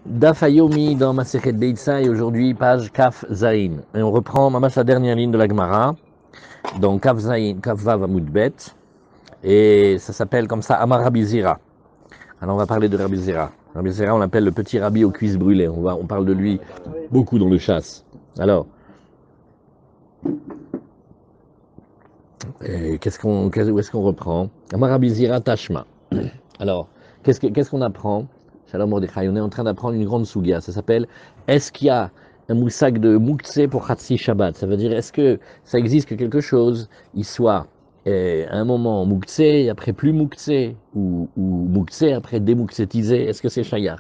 Daf Hayomi dans Masechet Beitza et aujourd'hui page Kaf Zain. Et on reprend mamash la dernière ligne de la Gemara, donc Kaf Zain, Kaf Vav Amud Bet, et ça s'appelle comme ça Amar Rabbi Zira. Alors on va parler de Rabbi Zira. Rabbi Zira on l'appelle le petit rabbi aux cuisses brûlées, on parle de lui beaucoup dans le chasse. Alors, où est-ce qu'on reprend Amar Rabbi Zira Tashma. Alors, qu'est-ce qu'on apprend? Shalom Mordechai, on est en train d'apprendre une grande sougia. Ça s'appelle est-ce qu'il y a un moussak de Moukse pour Khatsi Shabbat? Ça veut dire est-ce que ça existe que quelque chose, il soit à un moment Moukse et après plus Moukse, ou Moukse après démouksetisé? Est-ce que c'est Shayar?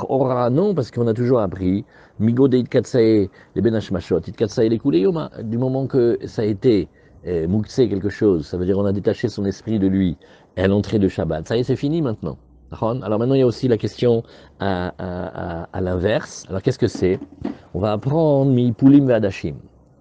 Ora non, parce qu'on a toujours appris Migo de Itkatsae, les Benashmashot, Itkatsae les Kuleyoma, du moment que ça a été Moukse quelque chose, ça veut dire on a détaché son esprit de lui et à l'entrée de Shabbat. Ça y est, c'est fini maintenant. Alors maintenant, il y a aussi la question à l'inverse. Alors qu'est-ce que c'est? On va apprendre mi poulim ve'adashim.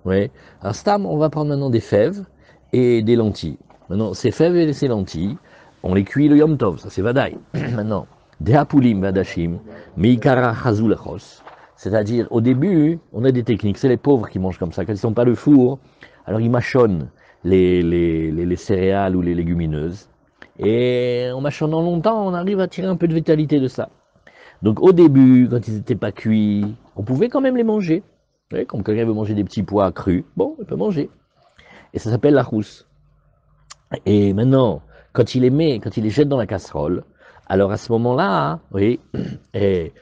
Oui. Alors Stam, on va prendre maintenant des fèves et des lentilles. Maintenant, ces fèves et ces lentilles, on les cuit le Yom Tov, ça c'est Vadaï. Maintenant, des poulim ve'adashim, miikara chazulechos. C'est-à-dire, au début, on a des techniques. C'est les pauvres qui mangent comme ça. Quand ils ne sont pas le four, alors ils mâchonnent les céréales ou les légumineuses. Et en mâchonnant longtemps, on arrive à tirer un peu de vitalité de ça. Donc au début, quand ils n'étaient pas cuits, on pouvait quand même les manger. Ouais, comme quelqu'un veut manger des petits pois crus, bon, il peut manger. Et ça s'appelle la rousse. Et maintenant, quand il les jette dans la casserole, alors à ce moment-là, oui, et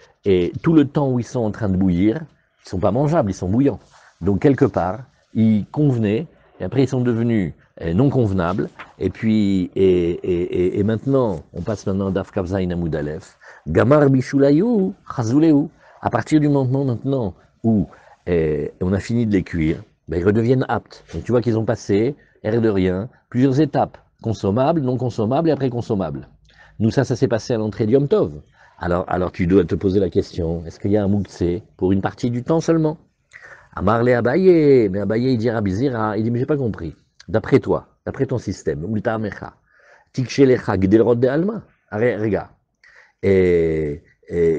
tout le temps où ils sont en train de bouillir, ils ne sont pas mangeables, ils sont bouillants. Donc quelque part, ils convenaient, et après ils sont devenus non convenables. Et puis, et maintenant, on passe maintenant d'Af Kavzaïn Amoud Aleph, Gamar Bishulayou, Chazuleu. À partir du moment maintenant où on a fini de les cuire, ben, ils redeviennent aptes. Donc tu vois qu'ils ont passé, air de rien, plusieurs étapes, consommables, non consommables et après consommables. Nous, ça s'est passé à l'entrée du Yom Tov. Alors tu dois te poser la question, est-ce qu'il y a un moukse pour une partie du temps seulement? Amar le Abaye, mais Abaye il dit Rabbi Zira, il dit mais j'ai pas compris. D'après toi, d'après ton système, Ulta Mecha, Tikshelecha Gdelrod de Alma, regarde. Et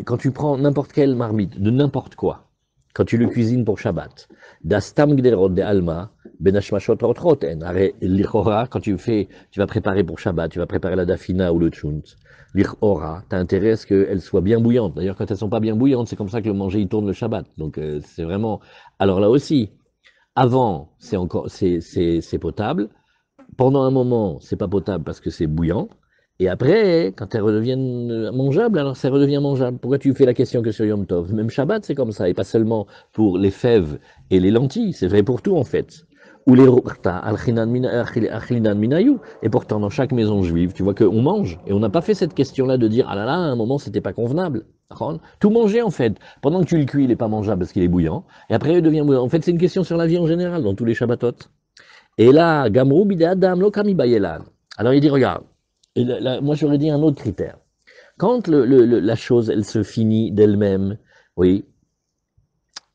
quand tu prends n'importe quelle marmite, de n'importe quoi, quand tu le cuisines pour Shabbat, Dastam Gdelrod de Alma, Benashmashot Rotroten, l'Ichora, quand tu vas préparer pour Shabbat, tu vas préparer la Dafina ou le Tchunt, l'Ichora, t'as intérêt à ce qu'elles soient bien bouillantes. D'ailleurs, quand elles sont pas bien bouillantes, c'est comme ça que le manger il tourne le Shabbat. Donc c'est vraiment. Alors là aussi, avant c'est potable. Pendant un moment, c'est pas potable parce que c'est bouillant. Et après, quand elles redeviennent mangeables, alors ça redevient mangeable. Pourquoi tu fais la question que sur Yom Tov? Même Shabbat, c'est comme ça. Et pas seulement pour les fèves et les lentilles. C'est vrai pour tout, en fait. Ou les rurta, al-chinan minayou. Et pourtant, dans chaque maison juive, tu vois qu'on mange. Et on n'a pas fait cette question-là de dire, ah là là, à un moment, c'était pas convenable. Tout manger, en fait. Pendant que tu le cuis, il est pas mangeable parce qu'il est bouillant. Et après, il devient bouillant. En fait, c'est une question sur la vie en général, dans tous les Shabbatot. Et là, Gamrou bide Adam lo kami bayelan. Alors il dit, regarde, moi j'aurais dit un autre critère. Quand la chose, elle se finit d'elle-même, oui,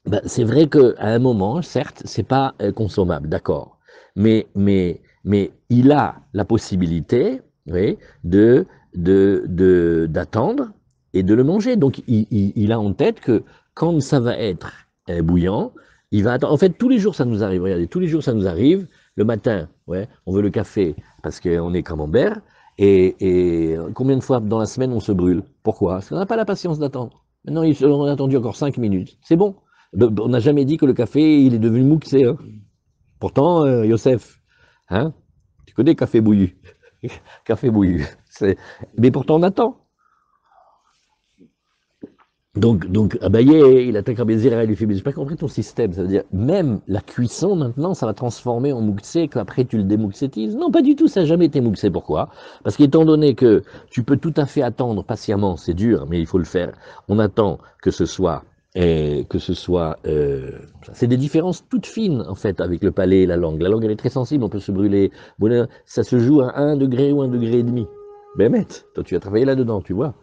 ben, c'est vrai qu'à un moment, certes, c'est pas consommable, d'accord. Mais il a la possibilité, oui, d'attendre et de le manger. Donc il a en tête que quand ça va être bouillant, il va attendre. En fait, tous les jours ça nous arrive. Regardez, tous les jours ça nous arrive. Le matin, ouais, on veut le café parce qu'on est camembert. Et combien de fois dans la semaine on se brûle? Pourquoi? Parce qu'on n'a pas la patience d'attendre. Maintenant, on a attendu encore 5 minutes. C'est bon. On n'a jamais dit que le café, il est devenu mouxé. Hein. Pourtant, Youssef, hein, tu connais café bouillu. Café bouillu. Mais pourtant, on attend. Donc Abaye, il attaque Rabbi Zera, il lui fait, mais j'ai pas compris ton système. Ça veut dire, même la cuisson, maintenant, ça va transformer en mouxé, qu'après tu le démouxétises. Non, pas du tout, ça n'a jamais été mouxé. Pourquoi? Parce qu'étant donné que tu peux tout à fait attendre patiemment, c'est dur, mais il faut le faire. On attend que ce soit, c'est des différences toutes fines, en fait, avec le palais et la langue. La langue, elle est très sensible, on peut se brûler. Bon, ça se joue à 1 degré ou 1,5 degré. Ben, toi, tu as travaillé là-dedans, tu vois.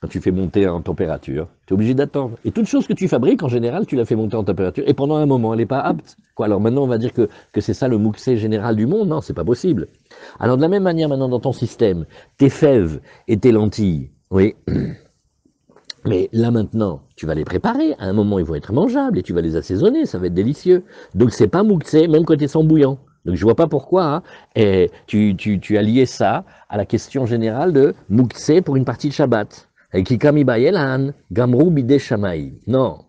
Quand tu fais monter en température, tu es obligé d'attendre. Et toute chose que tu fabriques, en général, tu la fais monter en température, et pendant un moment, elle n'est pas apte. Quoi, alors maintenant, on va dire que c'est ça le mouxé général du monde? Non, c'est pas possible. Alors de la même manière, maintenant, dans ton système, tes fèves et tes lentilles, oui, Mais là maintenant, tu vas les préparer. À un moment, ils vont être mangeables et tu vas les assaisonner. Ça va être délicieux. Donc c'est pas moukse, même quand ils sont bouillants. Donc je vois pas pourquoi hein, et tu as lié ça à la question générale de moukse pour une partie de Shabbat. Et kikami bayelan, gamrou bide shamay. Non.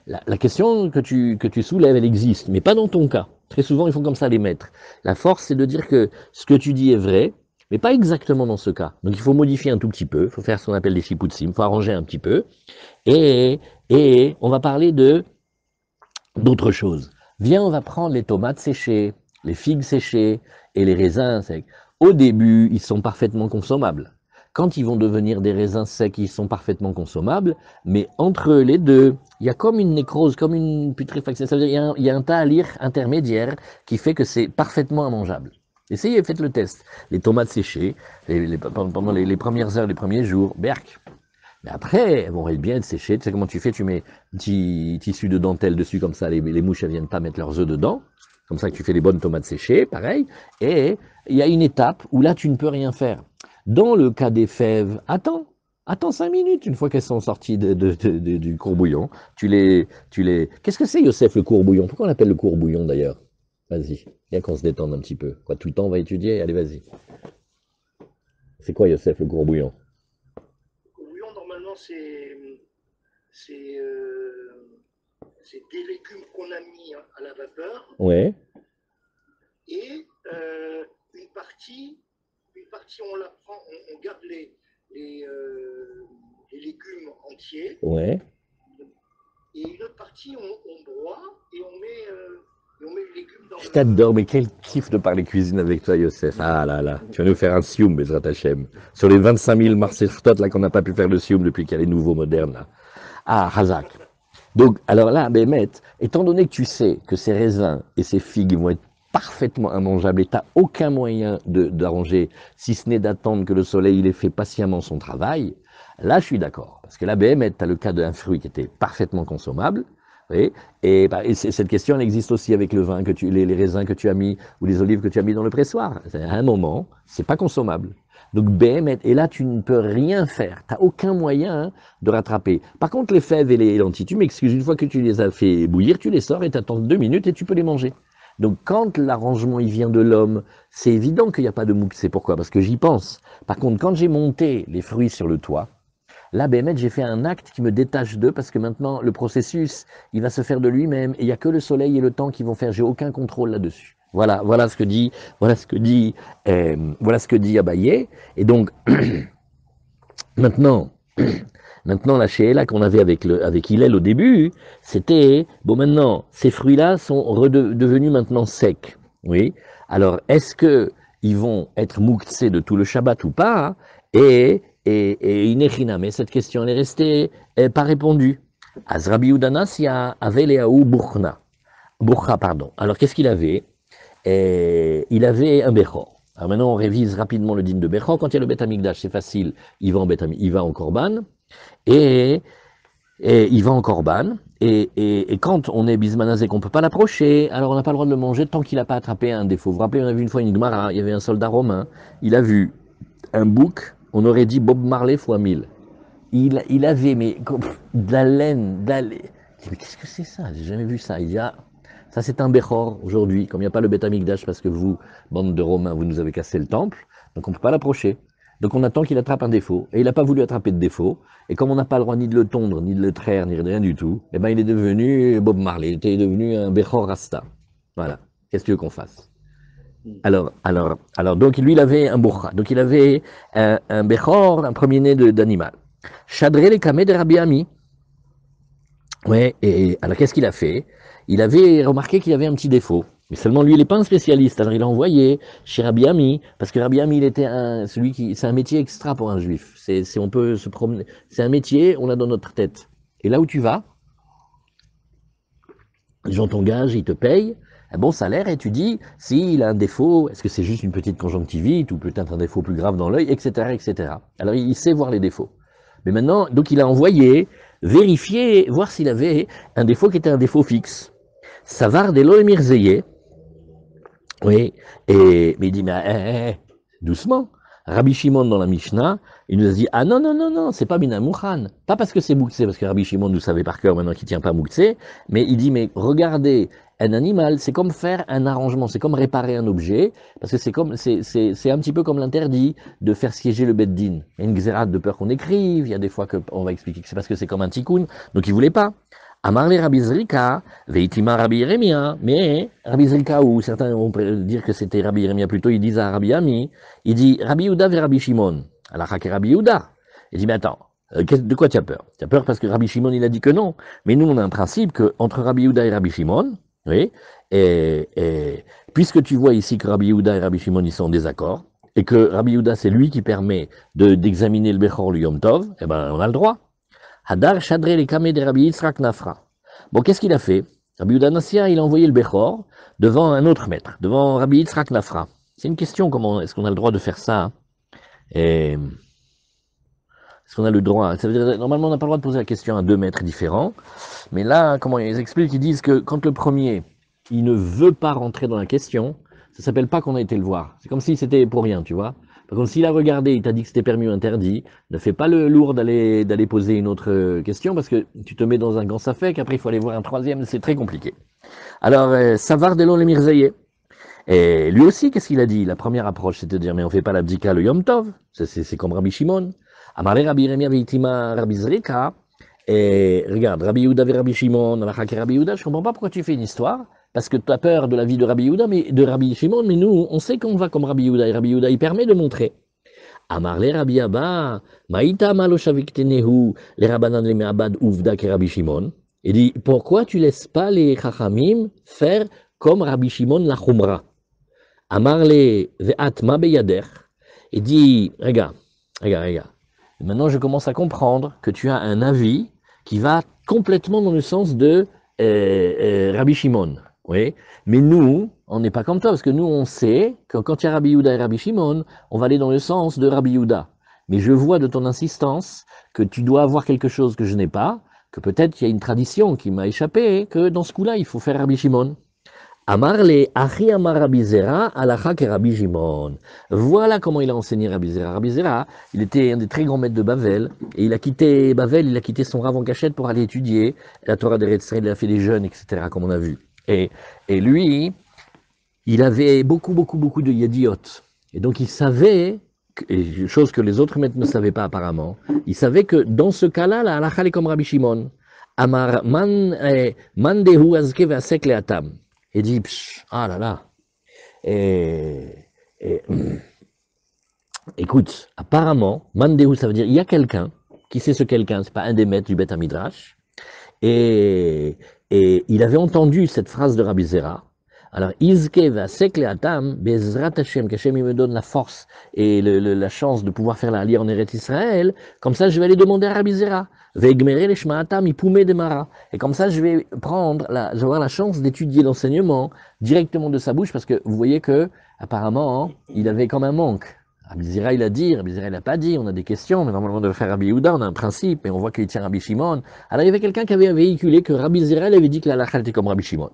La question que tu soulèves, elle existe, mais pas dans ton cas. Très souvent, ils font comme ça les maîtres. La force, c'est de dire que ce que tu dis est vrai, mais pas exactement dans ce cas. Donc il faut modifier un tout petit peu, il faut faire ce qu'on appelle des shiputsim, il faut arranger un petit peu, et, et on va parler de d'autres choses. Viens, on va prendre les tomates séchées, les figues séchées et les raisins secs. Au début, ils sont parfaitement consommables. Quand ils vont devenir des raisins secs, ils sont parfaitement consommables, mais entre les deux, il y a comme une nécrose, comme une putréfaction. Ça veut dire il y a un talir intermédiaire qui fait que c'est parfaitement immangeable. Essayez, faites le test. Les tomates séchées, pendant les premières heures, les premiers jours, berk. Mais après, elles vont bien être séchées. Tu sais comment tu fais? Tu mets un petit tissu de dentelle dessus, comme ça, les mouches, elles viennent pas mettre leurs œufs dedans. Comme ça que tu fais les bonnes tomates séchées, pareil. Et il y a une étape où là, tu ne peux rien faire. Dans le cas des fèves, attends 5 minutes, une fois qu'elles sont sorties du courbouillon. Qu'est-ce que c'est, Youssef, le courbouillon? Pourquoi on l'appelle le courbouillon, d'ailleurs? Vas-y, viens qu'on se détende un petit peu. Quoi, tout le temps, on va étudier? Allez, vas-y. C'est quoi, Youssef, le courbouillon? Bouillon, normalement, c'est euh, des légumes qu'on a mis à la vapeur Ouais, et une partie on la prend, on garde les, euh, les légumes entiers ouais. et une autre partie on broie et on met les légumes dans Je le. t'adore, mais quel kiff de parler cuisine avec toi, Youssef. Ah là là, tu vas nous faire un sioum, Bezrat Hashem. Sur les 25 000 marseilletot là qu'on n'a pas pu faire le sioum depuis qu'il y a les nouveaux modernes là. Ah, Hazak. Donc, alors là, Bémet, étant donné que tu sais que ces raisins et ces figues vont être parfaitement immangeables et tu n'as aucun moyen d'arranger, si ce n'est d'attendre que le soleil il ait fait patiemment son travail, là je suis d'accord. Parce que là, Bémet, tu as le cas d'un fruit qui était parfaitement consommable. Oui, et cette question, elle existe aussi avec le vin, les raisins que tu as mis ou les olives que tu as mis dans le pressoir. À un moment, c'est pas consommable. Donc, Bémet, et là, tu ne peux rien faire. Tu n'as aucun moyen hein, de rattraper. Par contre, les fèves et les lentilles, tu m'excuses, une fois que tu les as fait bouillir, tu les sors et tu attends 2 minutes et tu peux les manger. Donc quand l'arrangement il vient de l'homme, c'est évident qu'il n'y a pas de mouk. C'est pourquoi? Parce que j'y pense. Par contre, quand j'ai monté les fruits sur le toit, là, Bémet, j'ai fait un acte qui me détache d'eux parce que maintenant, le processus, il va se faire de lui-même et il n'y a que le soleil et le temps qui vont faire. J'ai aucun contrôle là-dessus. Voilà ce que dit, voilà ce que dit Abaye. Et donc, maintenant, maintenant, la Sheela qu'on avait avec Hillel au début, c'était, bon maintenant, ces fruits-là sont devenus maintenant secs. Oui. Alors, est-ce que ils vont être mouktsés de tout le Shabbat ou pas? Et Inechina, mais cette question, elle est restée pas répondue. Azrabi Udanasya avait Leaou Burna. Burcha, pardon. Alors, qu'est-ce qu'il avait? Il avait un Bechor. Alors maintenant, on révise rapidement le dîme de Bechor. Quand il y a le Bet Amikdash, c'est facile, il va en Korban. Et, et il va en Corban. Et quand on est bismanazé, qu'on ne peut pas l'approcher, alors on n'a pas le droit de le manger tant qu'il n'a pas attrapé un défaut. Vous vous rappelez, on a vu une fois une Gemara, il y avait un soldat romain, il a vu un bouc, on aurait dit Bob Marley fois 1000. Il avait mais, de la laine, mais qu'est-ce que c'est ça? J'ai jamais vu ça. Il y a, ça c'est un Bechor aujourd'hui, comme il n'y a pas le Beth Amikdash parce que vous, bande de Romains, vous nous avez cassé le temple, donc on ne peut pas l'approcher. Donc on attend qu'il attrape un défaut. Et il n'a pas voulu attraper de défaut. Et comme on n'a pas le droit ni de le tondre, ni de le traire, ni de rien du tout, eh ben il est devenu Bob Marley, il était devenu un Bechor Rasta. Voilà. Qu'est-ce que tu veux qu'on fasse? Alors, donc lui, il avait un bourra. Donc il avait un Bechor, un premier-né d'animal. Chadré les kamé de Rabbi Ami. Ouais, et alors qu'est-ce qu'il a fait? Il avait remarqué qu'il y avait un petit défaut. Mais seulement lui, il n'est pas un spécialiste. Alors il a envoyé chez Rabbi Ami, parce que Rabbi Ami, il était c'est un métier extra pour un juif. On peut se promener. C'est un métier, on l'a dans notre tête. Et là où tu vas, les gens t'engagent, ils te payent un bon salaire et tu dis s'il a un défaut, est-ce que c'est juste une petite conjonctivite ou peut-être un défaut plus grave dans l'œil, etc., etc. Alors il sait voir les défauts. Mais maintenant, donc il a envoyé vérifier, voir s'il avait un défaut qui était un défaut fixe. Savar de l'Oemir Zeye, oui, mais il dit, mais doucement. Rabbi Shimon dans la Mishnah, Il nous a dit, ah non, non, non, non, c'est pas Mina Mouchan. Pas parce que c'est Mouktsé, parce que Rabbi Shimon nous savait par cœur maintenant qu'il tient pas Mouktsé, mais il dit, mais regardez, un animal, c'est comme faire un arrangement, c'est comme réparer un objet, parce que c'est un petit peu comme l'interdit de faire siéger le Beddin. Il y a une xérate de peur qu'on écrive, il y a des fois qu'on va expliquer que c'est parce que c'est comme un tikkun, donc il voulait pas. Amar les Rabbi Zrika, Veitima Rabbi Yeremia, mais Rabbi Zrika, ou certains vont dire que c'était Rabbi Yeremia plutôt, ils disent à Rabbi Ami, il dit Rabbi Yehuda vers Rabbi Shimon. Allah et Rabbi Yehuda. Il dit, mais attends, de quoi tu as peur? Tu as peur parce que Rabbi Shimon, il a dit que non. Mais nous, on a un principe que entre Rabbi Yehuda et Rabbi Shimon, oui, et puisque tu vois ici que Rabbi Yehuda et Rabbi Shimon, ils sont en désaccord, et que Rabbi Yehuda, c'est lui qui permet d'examiner le Bechor, le Yom Tov, eh ben, on a le droit. Hadar Shadre les Kameh de Rabbi Yitzhak Nafra. Bon, qu'est-ce qu'il a fait? Rabbi Yehuda Nassia, il a envoyé le Bechor devant un autre maître, devant Rabbi Yitzhak Nafra. C'est une question, comment est-ce qu'on a le droit de faire ça? Et est-ce qu'on a le droit? Ça veut dire, normalement, on n'a pas le droit de poser la question à deux maîtres différents. Mais là, comment ils expliquent? Ils disent que quand le premier, il ne veut pas rentrer dans la question, ça s'appelle pas qu'on a été le voir. C'est comme si c'était pour rien, tu vois. Par contre, s'il a regardé, il t'a dit que c'était permis ou interdit, ne fais pas le lourd d'aller poser une autre question parce que tu te mets dans un grand safek, après il faut aller voir un troisième, c'est très compliqué. Alors, Savar Delon le Mirzaye. Et lui aussi, qu'est-ce qu'il a dit? La première approche, c'est de dire, mais on fait pas la bdika le Yom Tov. C'est comme Rabbi Shimon. Amaré Rabbi Yeremia Veitima Rabbi Zrika. Et regarde, Rabbi Yehuda et Rabbi Shimon, Rabbi Yehuda, je comprends pas pourquoi tu fais une histoire. Parce que tu as peur de la vie de Rabbi Yehuda, mais de Rabbi Shimon, mais nous, on sait qu'on va comme Rabbi Yehuda. Et Rabbi Yehuda, il permet de montrer. Amarle Rabbi Abba, Maïta Maloshaviktenehu, les Rabbanan les Me'abad Uvda et Rabbi Shimon. Il dit, pourquoi tu laisses pas les Chachamim faire comme Rabbi Shimon la Chumra? Amarle ve'at ma beyader, et dit, regarde, regarde. Maintenant, je commence à comprendre que tu as un avis qui va complètement dans le sens de Rabbi Shimon. Oui. Mais nous, on n'est pas comme toi, parce que nous, on sait que quand il y a Rabbi Yehuda et Rabbi Shimon, on va aller dans le sens de Rabbi Yehuda. Mais je vois de ton insistance que tu dois avoir quelque chose que je n'ai pas, que peut-être il y a une tradition qui m'a échappé, que dans ce coup-là, il faut faire Rabbi Shimon. Amarle, Achi Amar Rabbi Zera, Alacha ke Rabbi Shimon. Voilà comment il a enseigné Rabbi Zera. Rabbi Zera, il était un des très grands maîtres de Bavel, et il a quitté Bavel, il a quitté son rav en cachette pour aller étudier la Torah de Israël, il a fait des jeûnes, etc., comme on a vu. Et lui, il avait beaucoup de yadiotes. Et donc il savait, et chose que les autres maîtres ne savaient pas apparemment, il savait que dans ce cas-là, la Alacha est comme Rabbi Shimon. Amar man dehu azke ve'asek le'atam. Et dit, ah là là. Et écoute, apparemment, Mandéou, ça veut dire, il y a quelqu'un, qui sait ce quelqu'un, c'est pas un des maîtres du Beth Midrash, et il avait entendu cette phrase de Rabbi Zera. Alors, Izke va sekle atam, bezrat Hashem, qu'Hashem il me donne la force et la chance de pouvoir faire la aliyah en Eretz Israël, comme ça je vais aller demander à Rabbi Zera. Ve'egmere le shma atam, ipume de mara. Et comme ça je vais avoir la chance d'étudier l'enseignement directement de sa bouche, parce que vous voyez que, apparemment, il avait comme un manque. Rabbi Zera, il a dit, Rabbi Zera, il n'a pas dit, on a des questions, mais normalement on doit faire Rabbi Yehuda, on a un principe, et on voit qu'il tient Rabbi Shimon. Alors il y avait quelqu'un qui avait véhiculé que Rabbi Zera, il avait dit que la halakha était comme Rabbi Shimon.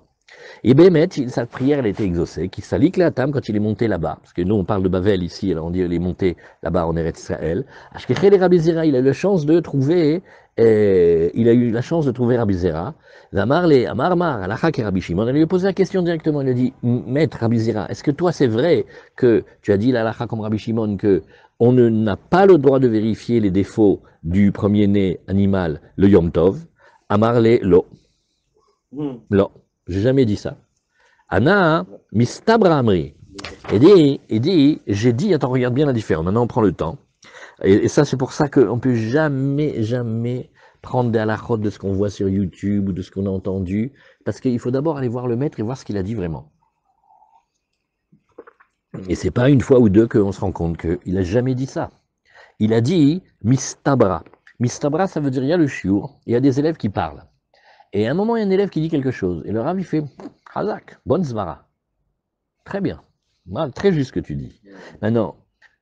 Et Bémet, sa prière, elle était exaucée, qui salik la tam quand il est monté là-bas. Parce que nous, on parle de Bavel ici, alors on dit qu'il est monté là-bas en Eretz Israël. Ashkechel et Rabbi Zera, il a eu la chance de trouver, Rabbi Zera. Amar Alacha et Rabbi Shimon. Elle lui a posé la question directement. Il lui a dit, Maître Rabbi Zera, est-ce que toi, c'est vrai que tu as dit l'Alacha comme Rabbi Shimon, que on n'a pas le droit de vérifier les défauts du premier-né animal, le Yom Tov? Amarle, lo. Lo. J'ai jamais dit ça. Anna, mistabra amri. Et dit, j'ai dit, attends, regarde bien la différence. Maintenant, on prend le temps. Et ça, c'est pour ça qu'on peut jamais prendre des halachot de ce qu'on voit sur YouTube ou de ce qu'on a entendu. Parce qu'il faut d'abord aller voir le maître et voir ce qu'il a dit vraiment. Et c'est pas une fois ou deux qu'on se rend compte qu'il a jamais dit ça. Il a dit, mistabra. Mistabra, ça veut dire, il y a le shiur, il y a des élèves qui parlent. Et à un moment, il y a un élève qui dit quelque chose. Et le rav, il fait Hazak, bonne zvara. Très bien. Très juste ce que tu dis. Maintenant,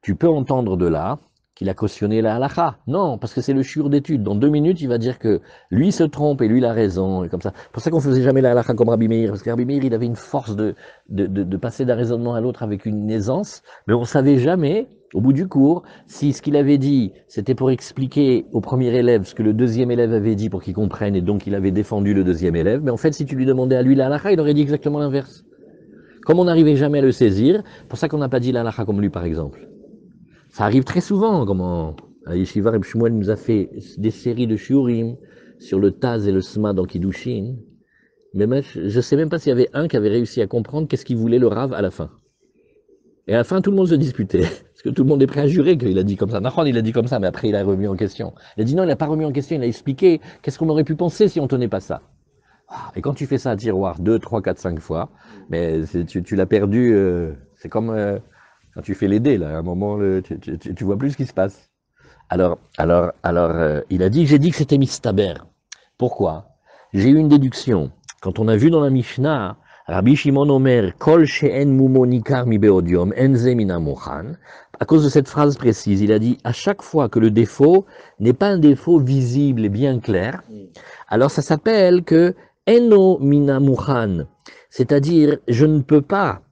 tu peux entendre de là qu'il a cautionné la halakha. Non, parce que c'est le shiur d'étude. Dans 2 minutes, il va dire que lui se trompe et lui il a raison. Et comme ça. C'est pour ça qu'on faisait jamais la halakha comme Rabbi Meir. Parce que Rabbi Meir, il avait une force de passer d'un raisonnement à l'autre avec une aisance. Mais on savait jamais Au bout du cours, si ce qu'il avait dit, c'était pour expliquer au premier élève ce que le deuxième élève avait dit pour qu'il comprenne, et donc il avait défendu le deuxième élève, mais en fait, si tu lui demandais à lui la halakha, il aurait dit exactement l'inverse. Comme on n'arrivait jamais à le saisir, pour ça qu'on n'a pas dit la halakha comme lui, par exemple. Ça arrive très souvent, comment à Yeshiva Reb Shmuel nous a fait des séries de shiurim sur le Taz et le Sma dans Kiddushin, mais même, je ne sais même pas s'il y avait un qui avait réussi à comprendre qu'est-ce qu'il voulait le Rav à la fin. Et à la fin, tout le monde se disputait. Parce que tout le monde est prêt à jurer qu'il a dit comme ça. Nahon, il a dit comme ça, mais après, il a remis en question. Il a dit non, il n'a pas remis en question, il a expliqué qu'est-ce qu'on aurait pu penser si on tenait pas ça. Et quand tu fais ça à tiroir 2, 3, 4, 5 fois, mais tu l'as perdu. C'est comme quand tu fais les dés, là. À un moment, tu vois plus ce qui se passe. Alors, il a dit, j'ai dit que c'était mistaber. Pourquoi? J'ai eu une déduction. Quand on a vu dans la Mishnah, Rabbi Shimon Omer, Kol she'en mumo nikar mi beodium, enze mina mochan. À cause de cette phrase précise, il a dit, à chaque fois que le défaut n'est pas un défaut visible et bien clair, alors ça s'appelle que eno mina mochan. C'est-à-dire, je ne peux pas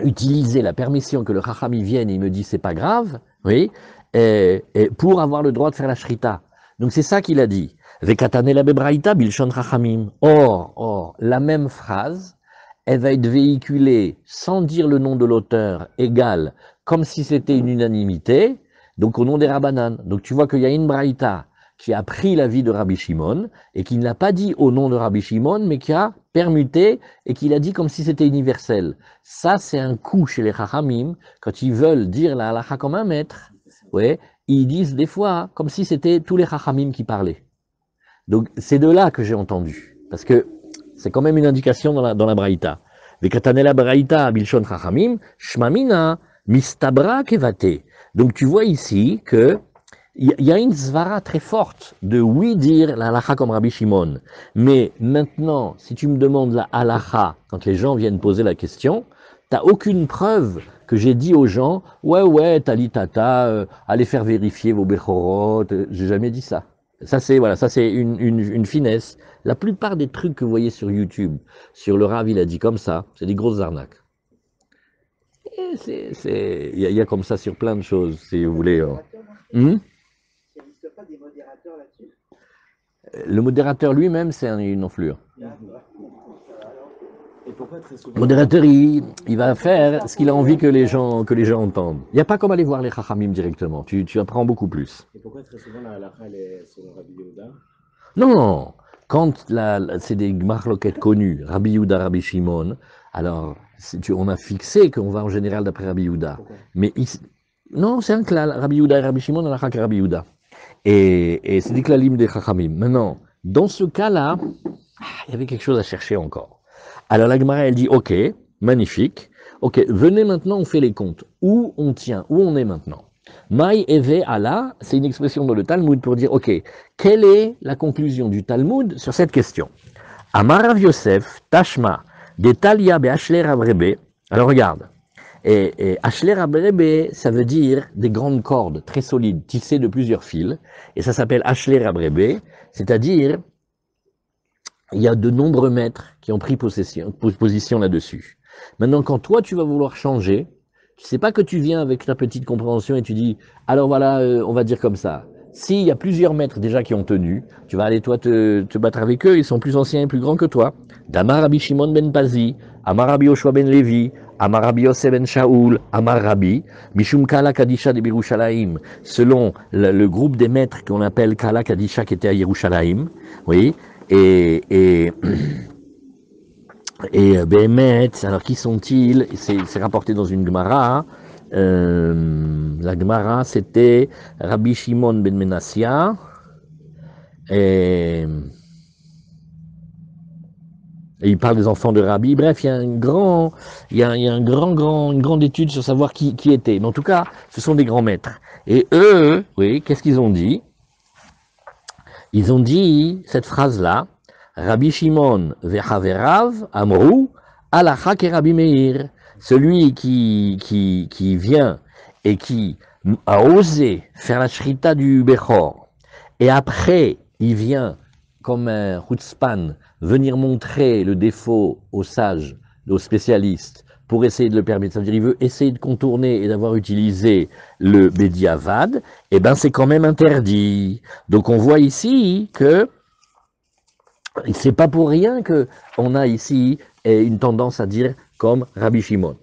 utiliser la permission que le Chachami vienne et il me dit c'est pas grave, oui, et pour avoir le droit de faire la shrita. Donc c'est ça qu'il a dit. Vekatane la bebraïta bilshon Chachamim. Or, la même phrase, elle va être véhiculée sans dire le nom de l'auteur égal, comme si c'était une unanimité, donc au nom des Rabbanan. Donc tu vois qu'il y a une braïta qui a pris l'avis de Rabbi Shimon et qui ne l'a pas dit au nom de Rabbi Shimon, mais qui a permuté et qui l'a dit comme si c'était universel. Ça, c'est un coup chez les Chachamim, quand ils veulent dire la halakha comme un maître, ouais, ils disent des fois comme si c'était tous les Chachamim qui parlaient. Donc c'est de là que j'ai entendu, parce que c'est quand même une indication dans la Braïta. Vekatanela Braïta bilshon Chachamim, shmamina mistabra kevate. Donc tu vois ici que il y a une svara très forte de oui dire la halakha comme Rabbi Shimon. Mais maintenant, si tu me demandes la halakha, quand les gens viennent poser la question, t'as aucune preuve que j'ai dit aux gens, ouais, tali tata, allez faire vérifier vos bechorot. J'ai jamais dit ça. Ça c'est voilà, ça c'est une finesse. La plupart des trucs que vous voyez sur YouTube, sur le Rav, il a dit comme ça, c'est des grosses arnaques. Il y a comme ça sur plein de choses, si vous voulez. Le modérateur lui-même, c'est une enflure. Et pourquoi très souvent Le modérateur, il va faire ce qu'il a envie que les gens entendent. Il n'y a pas comme aller voir les Chachamim directement. Tu apprends beaucoup plus. Et pourquoi très souvent la halakha elle est selon Rabbi Yehuda? Non, quand c'est des marloquettes connues, Rabbi Yehuda, Rabbi Shimon, alors on a fixé qu'on va en général d'après Rabbi Yehuda. Mais non, c'est un klal, Rabbi Yehuda et Rabbi Shimon, halakha que Rabbi Yehuda. Et c'est des klalim des Chachamim. Maintenant, dans ce cas-là, il y avait quelque chose à chercher encore. Alors la Gemara, elle dit, ok, magnifique, ok, venez maintenant, on fait les comptes. Où on tient, où on est maintenant. Maï eve Allah, c'est une expression dans le Talmud pour dire, ok, quelle est la conclusion du Talmud sur cette question? Amar Rav Yosef, Tashma, de Talia be Ashler Abrebe. Alors regarde, et Ashler Abrebe, ça veut dire des grandes cordes très solides, tissées de plusieurs fils, et ça s'appelle Ashler Abrebe, c'est-à-dire il y a de nombreux maîtres qui ont pris position là-dessus. Maintenant, quand toi, tu vas vouloir changer, tu sais pas que tu viens avec ta petite compréhension et tu dis, alors voilà, on va dire comme ça. S'il y a plusieurs maîtres déjà qui ont tenu, tu vas aller toi te battre avec eux, ils sont plus anciens et plus grands que toi. Damar Rabbi Shimon ben Pazi, Amar Rabbi Yoshua ben Levi, Amar Rabbi Yosef ben Shaoul, Amar Rabbi, Mishum Kala Kadisha de Yerushalayim, selon le groupe des maîtres qu'on appelle Kala Kadisha qui était à Yerushalayim, oui, et Behemet, alors qui sont-ils? C'est rapporté dans une Gemara. La Gemara, c'était Rabbi Shimon ben Menassia. Et il parle des enfants de Rabbi. Bref, il y a une grande étude sur savoir qui était. Mais en tout cas, ce sont des grands maîtres. Et eux, oui, qu'est-ce qu'ils ont dit? Ils ont dit cette phrase-là, Rabbi Shimon ve'chaverav amrou halakha ke Rabbi Meir. Celui qui vient et qui a osé faire la shrita du Bechor, et après il vient comme un chutzpan venir montrer le défaut aux sages, aux spécialistes, pour essayer de le permettre. Ça veut dire il veut essayer de contourner et d'avoir utilisé le Bediavad, eh ben c'est quand même interdit. Donc on voit ici que c'est pas pour rien que on a ici une tendance à dire comme Rabbi Shimon.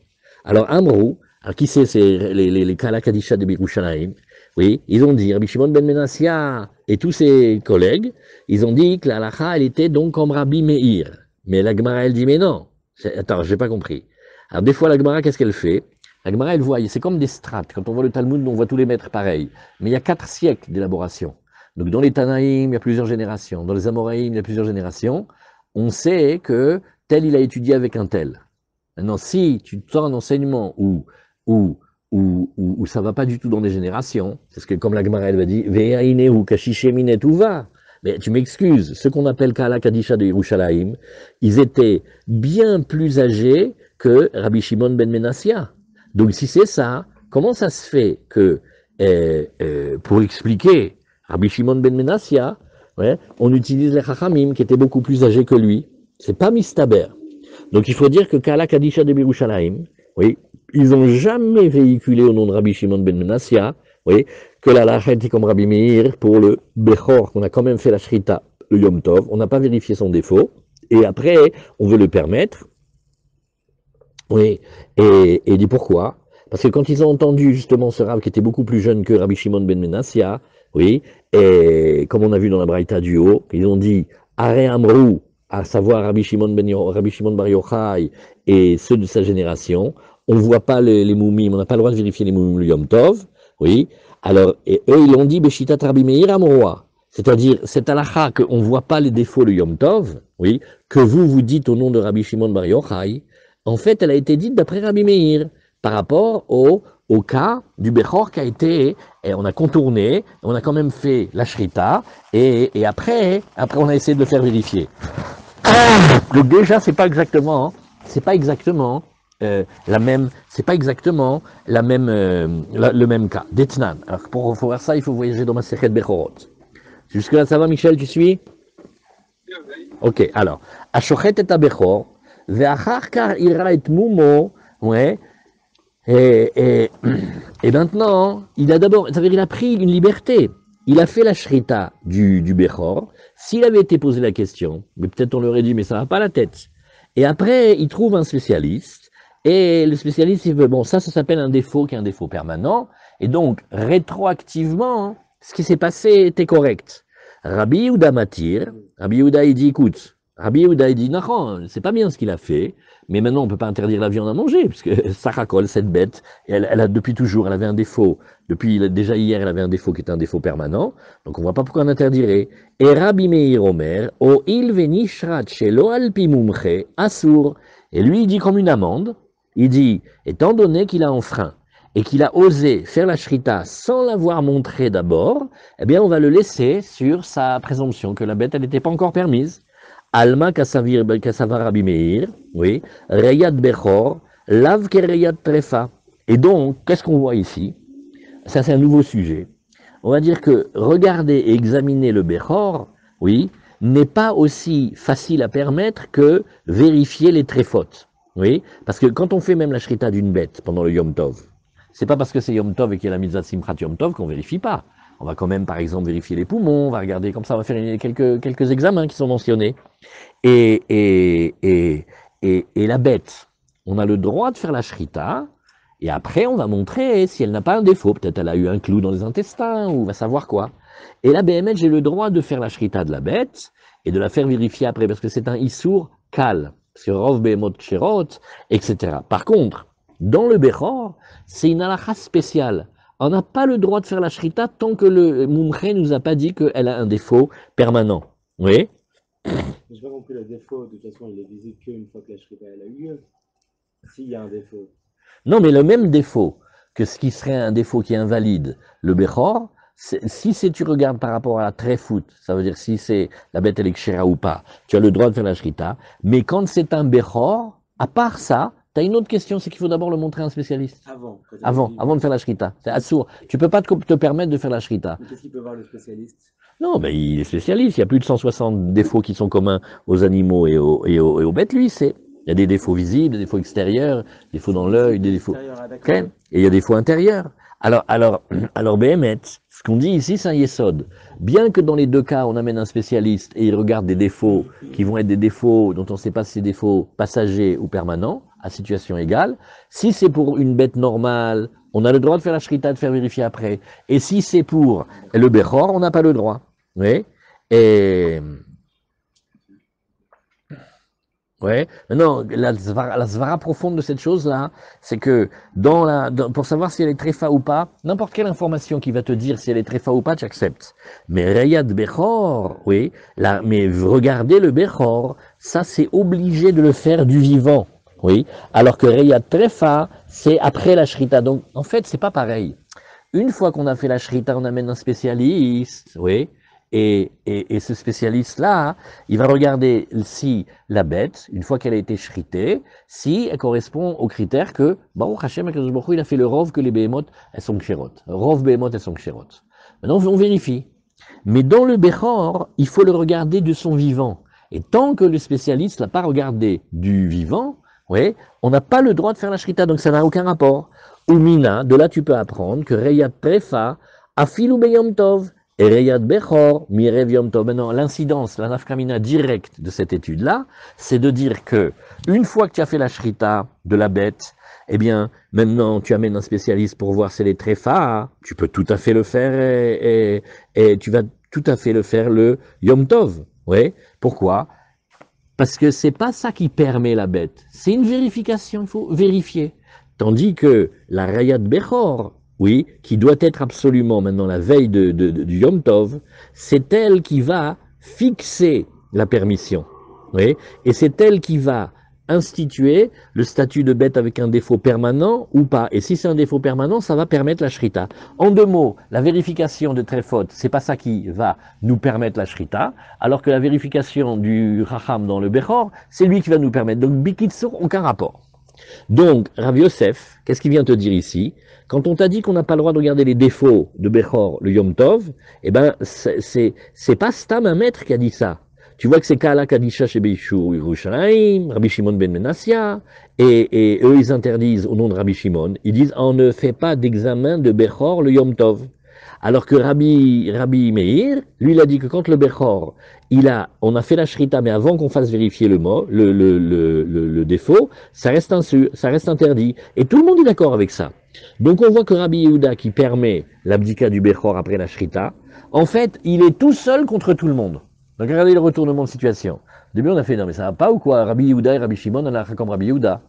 Alors Amrou, alors qui c'est les Kala Kadisha de Birushalayim, oui, ils ont dit, Rabbi Shimon ben Menassia et tous ses collègues, ils ont dit que la halakha, elle était donc comme Rabbi Meir. Mais la Gemara, elle dit, mais non. Attends, j'ai pas compris. Alors des fois, la Gemara, qu'est-ce qu'elle fait? La Gemara, elle voit, c'est comme des strates. Quand on voit le Talmud, on voit tous les maîtres pareils. Mais il y a 4 siècles d'élaboration. Donc dans les Tanaïm, il y a plusieurs générations. Dans les Amoraïm, il y a plusieurs générations. On sait que tel, il a étudié avec un tel. Maintenant, si tu sors un enseignement où ça va pas du tout dans les générations, c'est ce que, comme la Gemara, elle va dire, Ve'aine ou kashishemine va. Mais tu m'excuses, ceux qu'on appelle Kala Kadisha de Yerushalayim, ils étaient bien plus âgés que Rabbi Shimon ben Menassia. Donc si c'est ça, comment ça se fait que, pour expliquer Rabbi Shimon ben Menassia, ouais, on utilise les Chachamim qui étaient beaucoup plus âgés que lui? C'est pas mistaber. Donc il faut dire que Kala Kadisha de Yerushalayim, oui, ils n'ont jamais véhiculé au nom de Rabbi Shimon ben Menassia, oui, que la halakha était comme Rabbi Meir pour le Bechor, qu'on a quand même fait la Shrita, le Yom Tov, on n'a pas vérifié son défaut, et après, on veut le permettre, oui, et dit pourquoi? Parce que quand ils ont entendu justement ce Rav qui était beaucoup plus jeune que Rabbi Shimon ben Menassia, oui, et comme on a vu dans la Braïta du haut, ils ont dit, Are Amrou, à savoir Rabbi Shimon Bar Yochai et ceux de sa génération, on ne voit pas les moumim, on n'a pas le droit de vérifier les moumim le Yom Tov, oui. Alors, et eux, ils l'ont dit, Beshitat Rabbi Meir Amroa. C'est-à-dire, cette halakha qu'on ne voit pas les défauts le Yom Tov, oui, que vous dites au nom de Rabbi Shimon Bar Yochai, en fait, elle a été dite d'après Rabbi Meir, par rapport au cas du Bechor qui a été, et on a contourné, on a quand même fait la Shrita, et après, on a essayé de le faire vérifier. Donc déjà, c'est pas exactement le même cas. D'Etnan. Alors pour voir ça, il faut voyager dans ma Sechet Bechorot. Jusque là, ça va, Michel, tu suis? Ok. Alors, Ashochet et Bechor, ve'achar kar ira et mumo, ouais. Et maintenant, il a d'abord, ça veut dire, il a pris une liberté. Il a fait la shrita du Bechor. S'il avait été posé la question, mais peut-être on leur aurait dit, mais ça va pas la tête. Et après, il trouve un spécialiste. Et le spécialiste, il veut, bon, ça s'appelle un défaut qui est un défaut permanent. Et donc, rétroactivement, ce qui s'est passé était correct. Rabbi Yehuda Matir, Rabbi Yehuda, il dit, écoute, Rabbi Yehuda, il dit, non, c'est pas bien ce qu'il a fait. Mais maintenant, on ne peut pas interdire la viande à manger, puisque Sarakol, cette bête, elle a depuis toujours, elle avait un défaut. Déjà hier, elle avait un défaut qui était un défaut permanent. Donc on ne voit pas pourquoi on interdirait. Et Rabbi Meir Omer, O il venishrat shelo alpi mumche asur. Et lui, il dit comme une amende, il dit, étant donné qu'il a enfreint et qu'il a osé faire la shrita sans l'avoir montré d'abord, eh bien, on va le laisser sur sa présomption que la bête, elle n'était pas encore permise. Alma Kassavar Rabbi Meir, oui, Reyat Bechor, Lav Kereyat Trefa. Et donc, qu'est-ce qu'on voit ici? Ça, c'est un nouveau sujet. On va dire que regarder et examiner le Bechor, oui, n'est pas aussi facile à permettre que vérifier les tréfotes. Oui, parce que quand on fait même la shrita d'une bête pendant le Yom Tov, c'est pas parce que c'est Yom Tov et qu'il y a la mitzvah Simchat Yom Tov qu'on vérifie pas. On va quand même, par exemple, vérifier les poumons, on va regarder comme ça, on va faire quelques examens qui sont mentionnés. Et la bête, on a le droit de faire la shrita, et après on va montrer si elle n'a pas un défaut. Peut-être elle a eu un clou dans les intestins, ou on va savoir quoi. Et la BML, j'ai le droit de faire la shrita de la bête, et de la faire vérifier après, parce que c'est un issour kal, parce que rov behemot ksherot, etc. Par contre, dans le Bechor, c'est une halakha spéciale. On n'a pas le droit de faire la shrita tant que le mumche nous a pas dit qu'elle a un défaut permanent. Oui. J'ai pas compris le défaut, de toute façon il est visible qu'une fois que la shrita elle a eu lieu. S'il y a un défaut. Non, mais le même défaut que ce qui serait un défaut qui invalide le Bechor, si tu regardes par rapport à la tréfout, ça veut dire si c'est la bête elle est kshera ou pas, tu as le droit de faire la shrita, mais quand c'est un Bechor, à part ça, tu as une autre question, c'est qu'il faut d'abord le montrer à un spécialiste. Avant de faire la shrita. C'est assourd. Tu peux pas te permettre de faire la shrita. Mais qu'est-ce qu'il peut voir le spécialiste? Non, mais il est spécialiste. Il y a plus de 160 défauts qui sont communs aux animaux et aux bêtes. Lui, c'est Il y a des défauts visibles, des défauts extérieurs, des défauts dans l'œil, des défauts... Extérieur, ah, Ok. d'accord. Et il y a des défauts intérieurs. Alors, Béhémet, ce qu'on dit ici, c'est un yesod. Bien que dans les deux cas, on amène un spécialiste et il regarde des défauts qui vont être des défauts dont on ne sait pas si c'est des défauts passagers ou permanents, à situation égale, si c'est pour une bête normale, on a le droit de faire la shrita, de faire vérifier après. Et si c'est pour le Bechor, on n'a pas le droit. Oui. Et... Ouais. Maintenant, la svara profonde de cette chose-là, c'est que pour savoir si elle est tréfa ou pas, n'importe quelle information qui va te dire si elle est tréfa ou pas, tu acceptes. Mais Rayat Bechor, oui, mais regarder le Bechor, ça c'est obligé de le faire du vivant, oui. Alors que Rayat Trefa, c'est après la shrita. Donc, en fait, c'est pas pareil. Une fois qu'on a fait la shrita, on amène un spécialiste, oui. Et ce spécialiste-là, il va regarder si la bête, une fois qu'elle a été shritée, si elle correspond aux critères que Baruch Hashem, il a fait le rov que les behemoth, elles sont kshérot. Rov behemoth, elles sont kshérot. Maintenant, on vérifie. Mais dans le Bechor, il faut le regarder de son vivant. Et tant que le spécialiste l'a pas regardé du vivant, ouais, on n'a pas le droit de faire la shrita, donc ça n'a aucun rapport. Umina, de là tu peux apprendre que Reyat Prefa, Afilu Beyom Tov, et Reyat Bechor, Mirev Yom Tov. Maintenant, l'incidence, la nafkamina directe de cette étude-là, c'est de dire que, une fois que tu as fait la shrita de la bête, eh bien, maintenant, tu amènes un spécialiste pour voir si elle est tréfa, tu peux tout à fait le faire et tu vas tout à fait le faire le Yom Tov. Oui. Pourquoi? Parce que c'est pas ça qui permet la bête. C'est une vérification, il faut vérifier. Tandis que la Rayat Bechor, oui, qui doit être absolument maintenant la veille du Yom Tov, c'est elle qui va fixer la permission. Oui, et c'est elle qui va instituer le statut de bête avec un défaut permanent ou pas. Et si c'est un défaut permanent, ça va permettre la shrita. En deux mots, la vérification de Trefot, c'est pas ça qui va nous permettre la shrita, alors que la vérification du Racham dans le Bechor, c'est lui qui va nous permettre. Donc, Bikitsur, aucun rapport. Donc, Rav Yosef, qu'est-ce qu'il vient te dire ici? Quand on t'a dit qu'on n'a pas le droit de regarder les défauts de Bechor, le Yom Tov, eh ben, c'est pas Stam un maître qui a dit ça. Tu vois que c'est Kala Kadisha chez Beishu Yerushalayim, Rabbi Shimon ben Menassia, et eux ils interdisent au nom de Rabbi Shimon, ils disent on ne fait pas d'examen de Bechor le Yom Tov. Alors que Rabbi Meir, lui, il a dit que quand le Bechor, on a fait la shrita, mais avant qu'on fasse vérifier le défaut, ça reste interdit. Et tout le monde est d'accord avec ça. Donc on voit que Rabbi Yehuda, qui permet l'abdika du Bechor après la shrita, en fait, il est tout seul contre tout le monde. Donc regardez le retournement de situation. Au début, on a fait, non mais ça va pas ou quoi? Rabbi Yehuda et Rabbi Shimon, on a comme Rabbi Yehuda.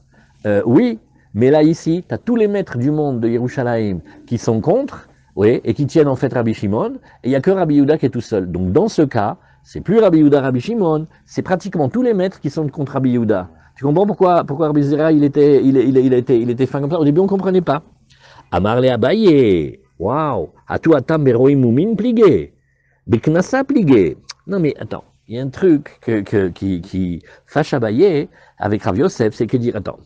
Oui, mais là ici, tu as tous les maîtres du monde de Yerushalayim qui sont contre, oui, et qui tiennent en fait Rabbi Shimon, et il n'y a que Rabbi Yehuda qui est tout seul. Donc dans ce cas, c'est plus Rabbi Yehuda, Rabbi Shimon, c'est pratiquement tous les maîtres qui sont contre Rabbi Yehuda. Tu comprends pourquoi Rabbi Zera il était fin comme ça? Au début on ne comprenait pas. Amarle Abaye, waouh, Atu Atam Beroim Mumin pligé, Beknasa pligé. Non mais attends, il y a un truc qui fâche Abaye avec Rav Yosef, c'est que dire, attends,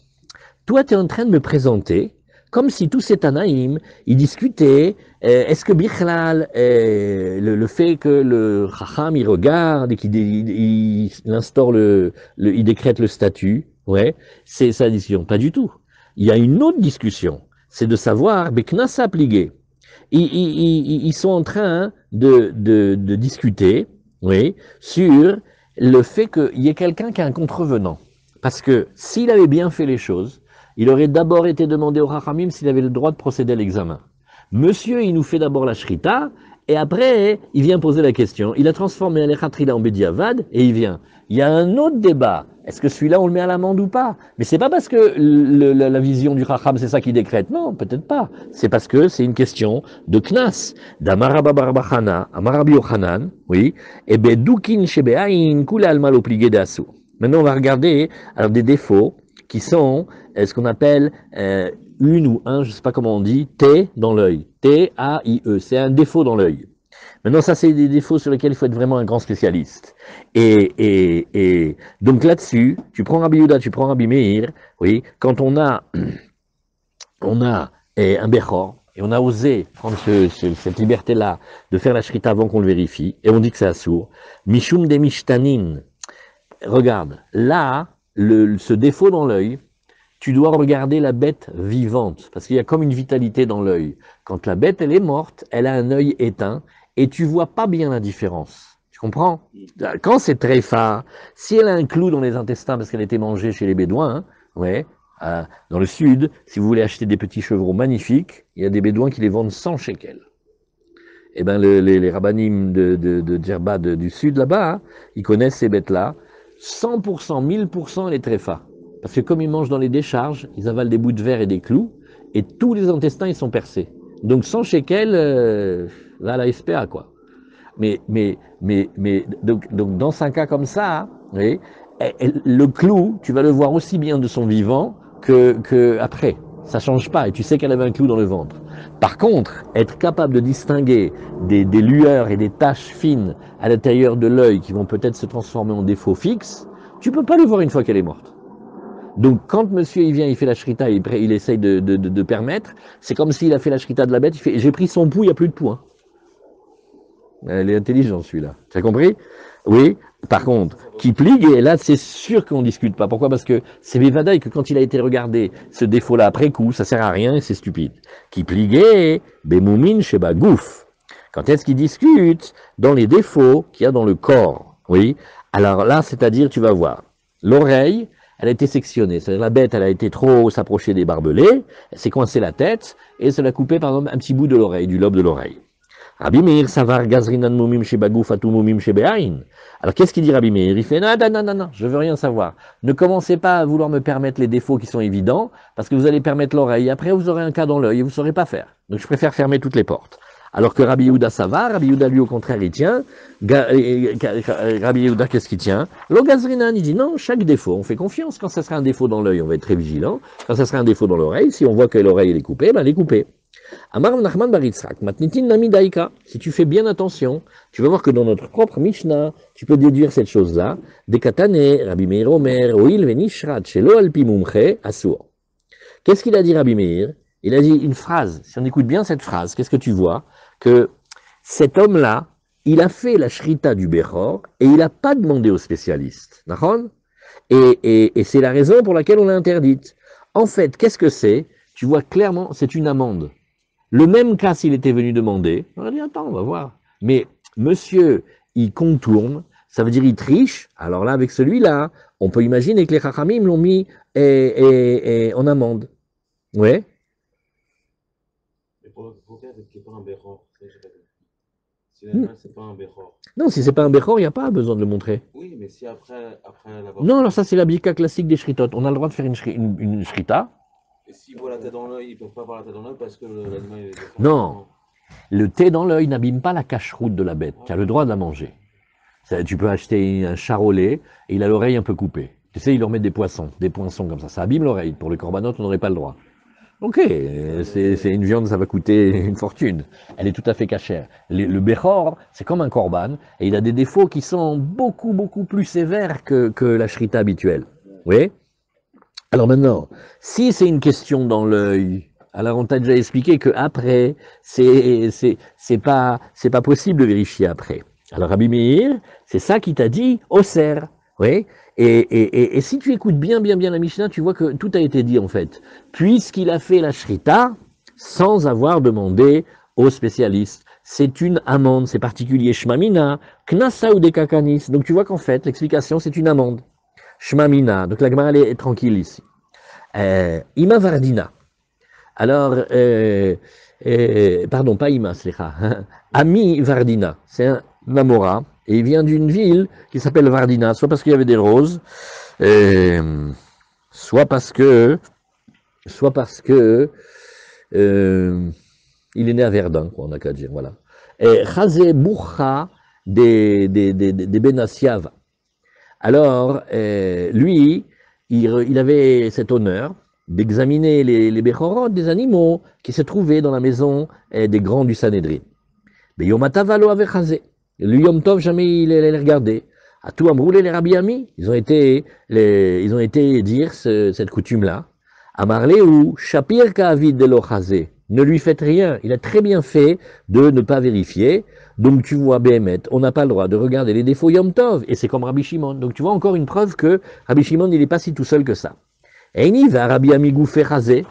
toi tu es en train de me présenter comme si tous ces Tanaïm, ils discutaient, est-ce que Bichlal, le fait que le Chacham, il regarde et qu'il instaure il décrète le statut, ouais, c'est sa décision. Pas du tout. Il y a une autre discussion, c'est de savoir, Beknasa pligué. Ils sont en train de discuter, oui, sur le fait qu'il y ait quelqu'un qui est un contrevenant. Parce que s'il avait bien fait les choses, il aurait d'abord été demandé au Rachamim s'il avait le droit de procéder à l'examen. Monsieur, il nous fait d'abord la shrita, et après, il vient poser la question. Il a transformé Alechatrila en Bediavad, et il vient. Il y a un autre débat. Est-ce que celui-là, on le met à l'amende ou pas? Mais c'est pas parce que la vision du Racham, c'est ça qui décrète. Non, peut-être pas. C'est parce que c'est une question de knas. D'Amaraba Barbachana, Amarabi Yochanan, oui, et Bedoukin Shebeain, Kula Almal Opligé d'Asu. Maintenant, on va regarder alors des défauts qui sont ce qu'on appelle une ou un, je ne sais pas comment on dit, T dans l'œil. T-A-I-E. C'est un défaut dans l'œil. Maintenant, ça, c'est des défauts sur lesquels il faut être vraiment un grand spécialiste. Et donc là-dessus, tu prends Rabbi Yehuda, tu prends Rabbi Meir, oui, quand on a un Bechor, et on a osé prendre cette liberté-là de faire la shrita avant qu'on le vérifie, et on dit que c'est assourd. Mishum de Mishtanin. Regarde, là, ce défaut dans l'œil, tu dois regarder la bête vivante, parce qu'il y a comme une vitalité dans l'œil. Quand la bête, elle est morte, elle a un œil éteint, et tu vois pas bien la différence. Tu comprends? Quand c'est tréfa, si elle a un clou dans les intestins parce qu'elle a été mangée chez les Bédouins, hein, ouais, dans le sud, si vous voulez acheter des petits chevreaux magnifiques, il y a des Bédouins qui les vendent 100 shekels. Eh ben les rabbinim de Djerba du sud là-bas, hein, ils connaissent ces bêtes-là. 100%, 1000% les tréfas. Parce que comme ils mangent dans les décharges, ils avalent des bouts de verre et des clous, et tous les intestins, ils sont percés. Donc 100 shekels, là, la SPA, quoi. Donc dans un cas comme ça, hein, vous voyez, le clou, tu vas le voir aussi bien de son vivant que après. Ça change pas, et tu sais qu'elle avait un clou dans le ventre. Par contre, être capable de distinguer des lueurs et des taches fines à l'intérieur de l'œil qui vont peut-être se transformer en défauts fixes, tu peux pas les voir une fois qu'elle est morte. Donc quand monsieur il vient, il fait la shrita, il essaye de permettre, c'est comme s'il a fait la shrita de la bête, il fait j'ai pris son pouls, il n'y a plus de pouls. Hein. Elle est intelligente celui-là. Tu as compris? Oui. Par contre, qui pligue, et là c'est sûr qu'on ne discute pas. Pourquoi? Parce que c'est Bevadaï que quand il a été regardé, ce défaut-là après coup, ça sert à rien et c'est stupide. Qui pligue, Bemoumine chez Bagouf. Quand est-ce qu'il discute? Dans les défauts qu'il y a dans le corps. Oui. Alors là, c'est-à-dire, tu vas voir, l'oreille, elle a été sectionnée. C'est-à-dire la bête, elle a été trop s'approcher des barbelés, elle s'est coincée la tête, et ça l'a coupé par exemple un petit bout de l'oreille, du lobe de l'oreille. Rabbi Meir savar gazrinan mumim shebagouf atou mumim shebeain. Alors qu'est-ce qu'il dit Rabbi Meir? Il fait non, je veux rien savoir. Ne commencez pas à vouloir me permettre les défauts qui sont évidents, parce que vous allez permettre l'oreille. Après vous aurez un cas dans l'œil et vous ne saurez pas faire. Donc je préfère fermer toutes les portes. Alors que Rabbi Yehuda savar, Rabbi Yehuda lui au contraire il tient. Rabbi Yehuda qu'est-ce qu'il tient? Lo gazrinan, il dit non, chaque défaut, on fait confiance. Quand ça sera un défaut dans l'œil, on va être très vigilant. Quand ça sera un défaut dans l'oreille, si on voit que l'oreille est coupée, ben elle est coupée. Amar Nachman bar Yitzhak, matnitin nami daika. Si tu fais bien attention, tu vas voir que dans notre propre Mishnah, tu peux déduire cette chose-là. Dekatane, Rabbi Meir Omer, oil venishrat shelo alpi mumche asur. Qu'est-ce qu'il a dit Rabbi Meir? Il a dit une phrase. Si on écoute bien cette phrase, qu'est-ce que tu vois? Que cet homme-là, il a fait la shrita du Bechor et il n'a pas demandé aux spécialistes. D'accord? Et c'est la raison pour laquelle on l'a interdite. En fait, qu'est-ce que c'est? Tu vois clairement, c'est une amende. Le même cas s'il était venu demander, on a dit attends, on va voir. Mais monsieur, il contourne, ça veut dire il triche. Alors là, avec celui-là, on peut imaginer que les Chachamim l'ont mis en amende. Ouais. Mais pourquoi c'est pas un Bechor? Si l'animal c'est pas un Bechor. Non, si c'est pas un Bechor, il n'y a pas besoin de le montrer. Oui, mais si après l'avoir. Non, alors ça c'est l'abika classique des shritot. On a le droit de faire une shrita. Et s'ils voient la tête dans l'œil, ils peuvent pas voir la tête dans l'œil parce que l'animal est. Non. Le thé dans l'œil n'abîme pas la cache-route de la bête. Tu as le droit de la manger. Tu peux acheter un charolais et il a l'oreille un peu coupée. Tu sais, il leur met des poissons comme ça. Ça abîme l'oreille. Pour le korbanot, on n'aurait pas le droit. Ok, c'est une viande, ça va coûter une fortune. Elle est tout à fait cachère. Le Bechor, c'est comme un korban et il a des défauts qui sont beaucoup, beaucoup plus sévères que la shrita habituelle. Oui. Alors maintenant, si c'est une question dans l'œil, alors on t'a déjà expliqué que après, c'est pas possible de vérifier après. Alors Rabbi Meir, c'est ça qui t'a dit au cerf, oui. Et si tu écoutes bien la Mishnah, tu vois que tout a été dit en fait. Puisqu'il a fait la shrita sans avoir demandé aux spécialistes, c'est une amende, c'est particulier. Shmamina, knasa ou dekakanis. Donc tu vois qu'en fait, l'explication c'est une amende. Shmamina, donc la Gemara elle est tranquille ici. Ima Vardina. Alors, pardon, pas Ima, Slecha. Ami Vardina, c'est un Namora, et il vient d'une ville qui s'appelle Vardina, soit parce qu'il y avait des roses, soit parce que il est né à Verdun, quoi, on n'a qu'à dire, voilà. Et Chazé Boucha des Benassiava. Alors, lui, il avait cet honneur d'examiner les Bechorot des animaux qui se trouvaient dans la maison des grands du Sanhédrin. Mais Yomatavalo avait chazé. Le Yom Tov, jamais il les regardait. À tout Amroulé, les Rabbi Ami, ils ont été dire cette coutume-là. Amarle ou Shapir Ka'avid de lo chazé. Ne lui faites rien. Il a très bien fait de ne pas vérifier. Donc tu vois, Béhémet, on n'a pas le droit de regarder les défauts Yom Tov. Et c'est comme Rabbi Shimon. Donc tu vois encore une preuve que Rabbi Shimon, il n'est pas si tout seul que ça. Et il va, Rabbi Ami Goufé Razé.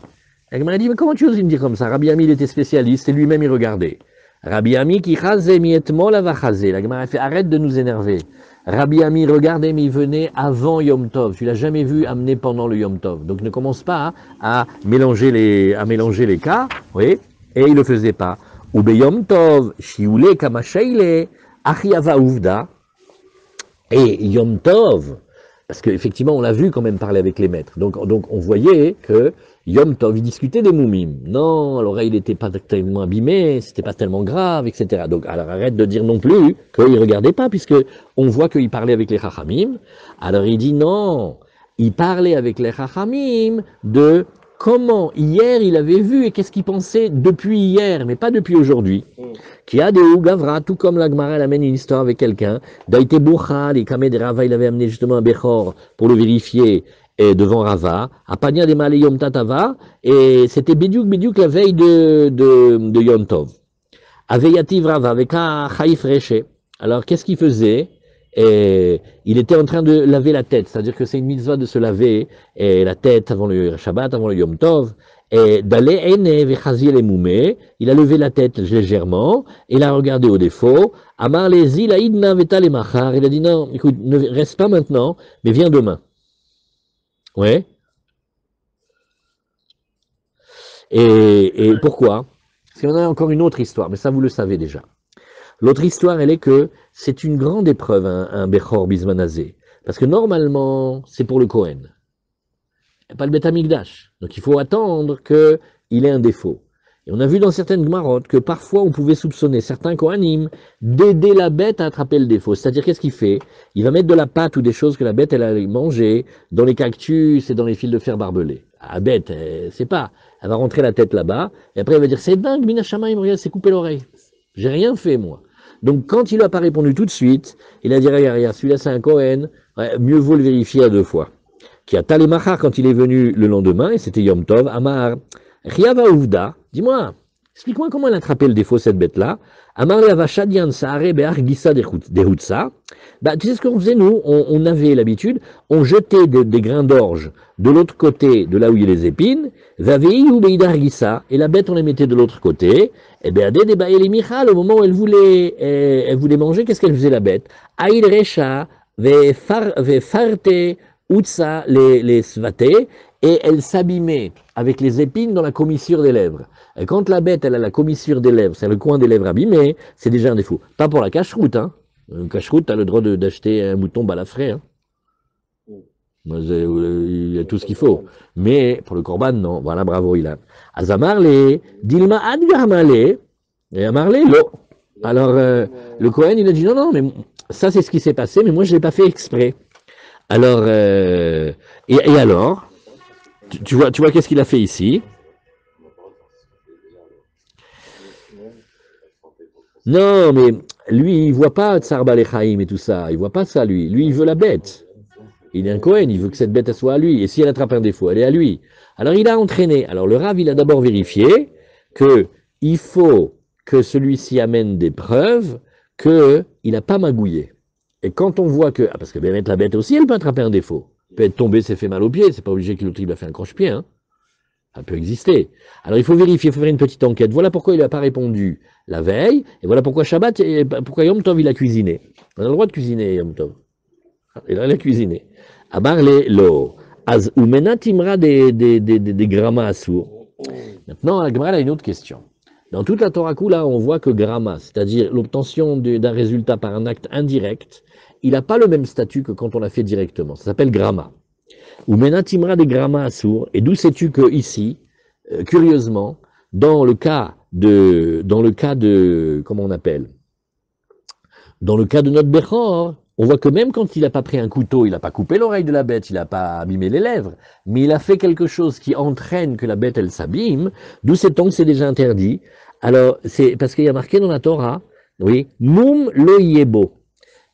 Et il m'a dit, mais comment tu oses me dire comme ça? Rabbi Ami, il était spécialiste et lui-même, il regardait. Rabbi Ami qui Razé, mietmo la va Razé. La Gemara fait, arrête de nous énerver. Rabbi Ami, regardez, mais il venait avant Yom Tov. Tu l'as jamais vu amener pendant le Yom Tov. Donc ne commence pas à mélanger les cas, oui, et il le faisait pas. Ube Yom Tov, shiule kamasheile, achiava uvda, et Yom Tov, parce qu'effectivement on l'a vu quand même parler avec les maîtres. Donc on voyait que Yom Tov, il discutait des moumim. Non, l'oreille n'était pas tellement abîmée, c'était pas tellement grave, etc. Donc, alors arrête de dire non plus qu'il regardait pas, puisque on voit qu'il parlait avec les Chachamim. Alors il dit non, il parlait avec les Chachamim de comment hier il avait vu et qu'est-ce qu'il pensait depuis hier, mais pas depuis aujourd'hui. Qui a des Gavra, tout comme la Gemara, elle amène une histoire avec quelqu'un. Daïté Bouchal, et Kamed Rava, il avait amené justement un Bechor pour le vérifier. Et devant Rava, à Pania des Malé Yom Tatava, et c'était Bidiouk la veille de Yom Tov. Aveyativ Rava, avec un Chaïf Reché. Alors, qu'est-ce qu'il faisait? Et il était en train de laver la tête, c'est-à-dire que c'est une mitzvah de se laver et la tête avant le Shabbat, avant le Yom Tov. Et d'aller les moumé, il a levé la tête légèrement, il a regardé au défaut. Amar les ilaïdna veta les machar, il a dit non, écoute, ne reste pas maintenant, mais viens demain. Ouais. Et pourquoi? Parce qu'il y en a encore une autre histoire, mais ça vous le savez déjà. L'autre histoire, elle est que c'est une grande épreuve, un Bechor Bismanazé. Parce que normalement, c'est pour le Kohen. Pas le Beth Amikdash. Donc il faut attendre qu'il ait un défaut. Et on a vu dans certaines Gemarotes que parfois on pouvait soupçonner certains Kohanim d'aider la bête à attraper le défaut. C'est-à-dire, qu'est-ce qu'il fait? Il va mettre de la pâte ou des choses que la bête elle a mangé dans les cactus et dans les fils de fer barbelés. La bête, c'est pas. Elle va rentrer la tête là-bas et après elle va dire c'est dingue, Mina Shama, il me regarde, c'est coupé l'oreille. J'ai rien fait moi. Donc quand il n'a pas répondu tout de suite, il a dit regarde, celui-là c'est un Kohen, ouais, mieux vaut le vérifier à deux fois. Qui a Talemachar quand il est venu le lendemain, et c'était Yom Tov, Amar, Riava Ouvda, dis-moi, explique-moi comment elle a attrapé le défaut, cette bête-là. Amar Leavacha Dian Saare Be'ar Gissa Dehutsa. Bah, tu sais ce qu'on faisait, nous, on avait l'habitude, on jetait des grains d'orge de l'autre côté, de là où il y a les épines, Vavei ou Beidar Gissa, et la bête, on les mettait de l'autre côté, et bien, les Michal, au moment où elle voulait manger, qu'est-ce qu'elle faisait, la bête? Aïd Recha, Farte, Utsa les svaté, et elle s'abîmait avec les épines dans la commissure des lèvres. Et quand la bête, elle a la commissure des lèvres, c'est le coin des lèvres abîmé, c'est déjà un défaut. Pas pour la cache-route, hein. Une cache-route, t'as le droit d'acheter un mouton balafré, hein. Il y a tout ce qu'il faut. Mais pour le korban, non. Voilà, bravo, il a. Azamarle, Dilma Adgarmale, et Amarle, lo. Alors, le Kohen, il a dit non, mais ça, c'est ce qui s'est passé, mais moi, je l'ai pas fait exprès. Alors, et alors, tu vois qu'est-ce qu'il a fait ici? Non, mais lui, il voit pas Tsar Balechaim et tout ça. Il voit pas ça, lui. Lui, il veut la bête. Il est un Kohen, il veut que cette bête soit à lui. Et si elle attrape un défaut, elle est à lui. Alors, il a entraîné. Alors, le Rav, il a d'abord vérifié que il faut que celui-ci amène des preuves qu'il n'a pas magouillé. Et quand on voit que, parce que bien mettre la bête aussi, elle peut attraper un défaut. Elle peut être tombée, s'est fait mal au pied, c'est pas obligé que l'autre il a fait un croche-pied, hein. Ça peut exister. Alors il faut vérifier, il faut faire une petite enquête. Voilà pourquoi il n'a pas répondu la veille, et voilà pourquoi Shabbat, et pourquoi Yom Tov il a cuisiné. On a le droit de cuisiner Yom Tov. Il a cuisiné. Abarle lo. Az umena timra des grammas assour. Maintenant, la Gemara a une autre question. Dans toute la Torah Kula, on voit que gramma, c'est-à-dire l'obtention d'un résultat par un acte indirect, il n'a pas le même statut que quand on l'a fait directement. Ça s'appelle gramma. Ou menatimra des gramma assour. Et d'où sais-tu que ici, curieusement, dans le cas de, comment on appelle? Dans le cas de notre Bechor, on voit que même quand il n'a pas pris un couteau, il n'a pas coupé l'oreille de la bête, il n'a pas abîmé les lèvres, mais il a fait quelque chose qui entraîne que la bête, elle s'abîme, d'où sait-on que c'est déjà interdit? Alors, c'est parce qu'il y a marqué dans la Torah, oui, Mum lo yebo.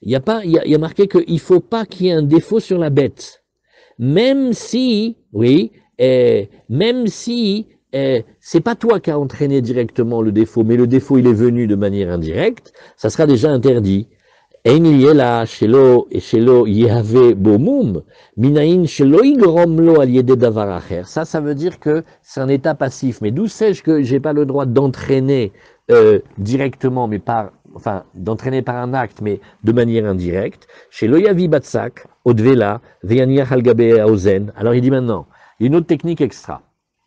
Il y a marqué qu'il ne faut pas qu'il y ait un défaut sur la bête. Même si, oui, même si c'est pas toi qui as entraîné directement le défaut, mais le défaut il est venu de manière indirecte, ça sera déjà interdit. Ça, ça veut dire que c'est un état passif. Mais d'où sais-je que j'ai pas le droit d'entraîner directement, mais d'entraîner par un acte, mais de manière indirecte. Chez Loyavi Batsak, Odvela, Veyaniach Algabe Aozen. Alors il dit maintenant, il y a une autre technique extra.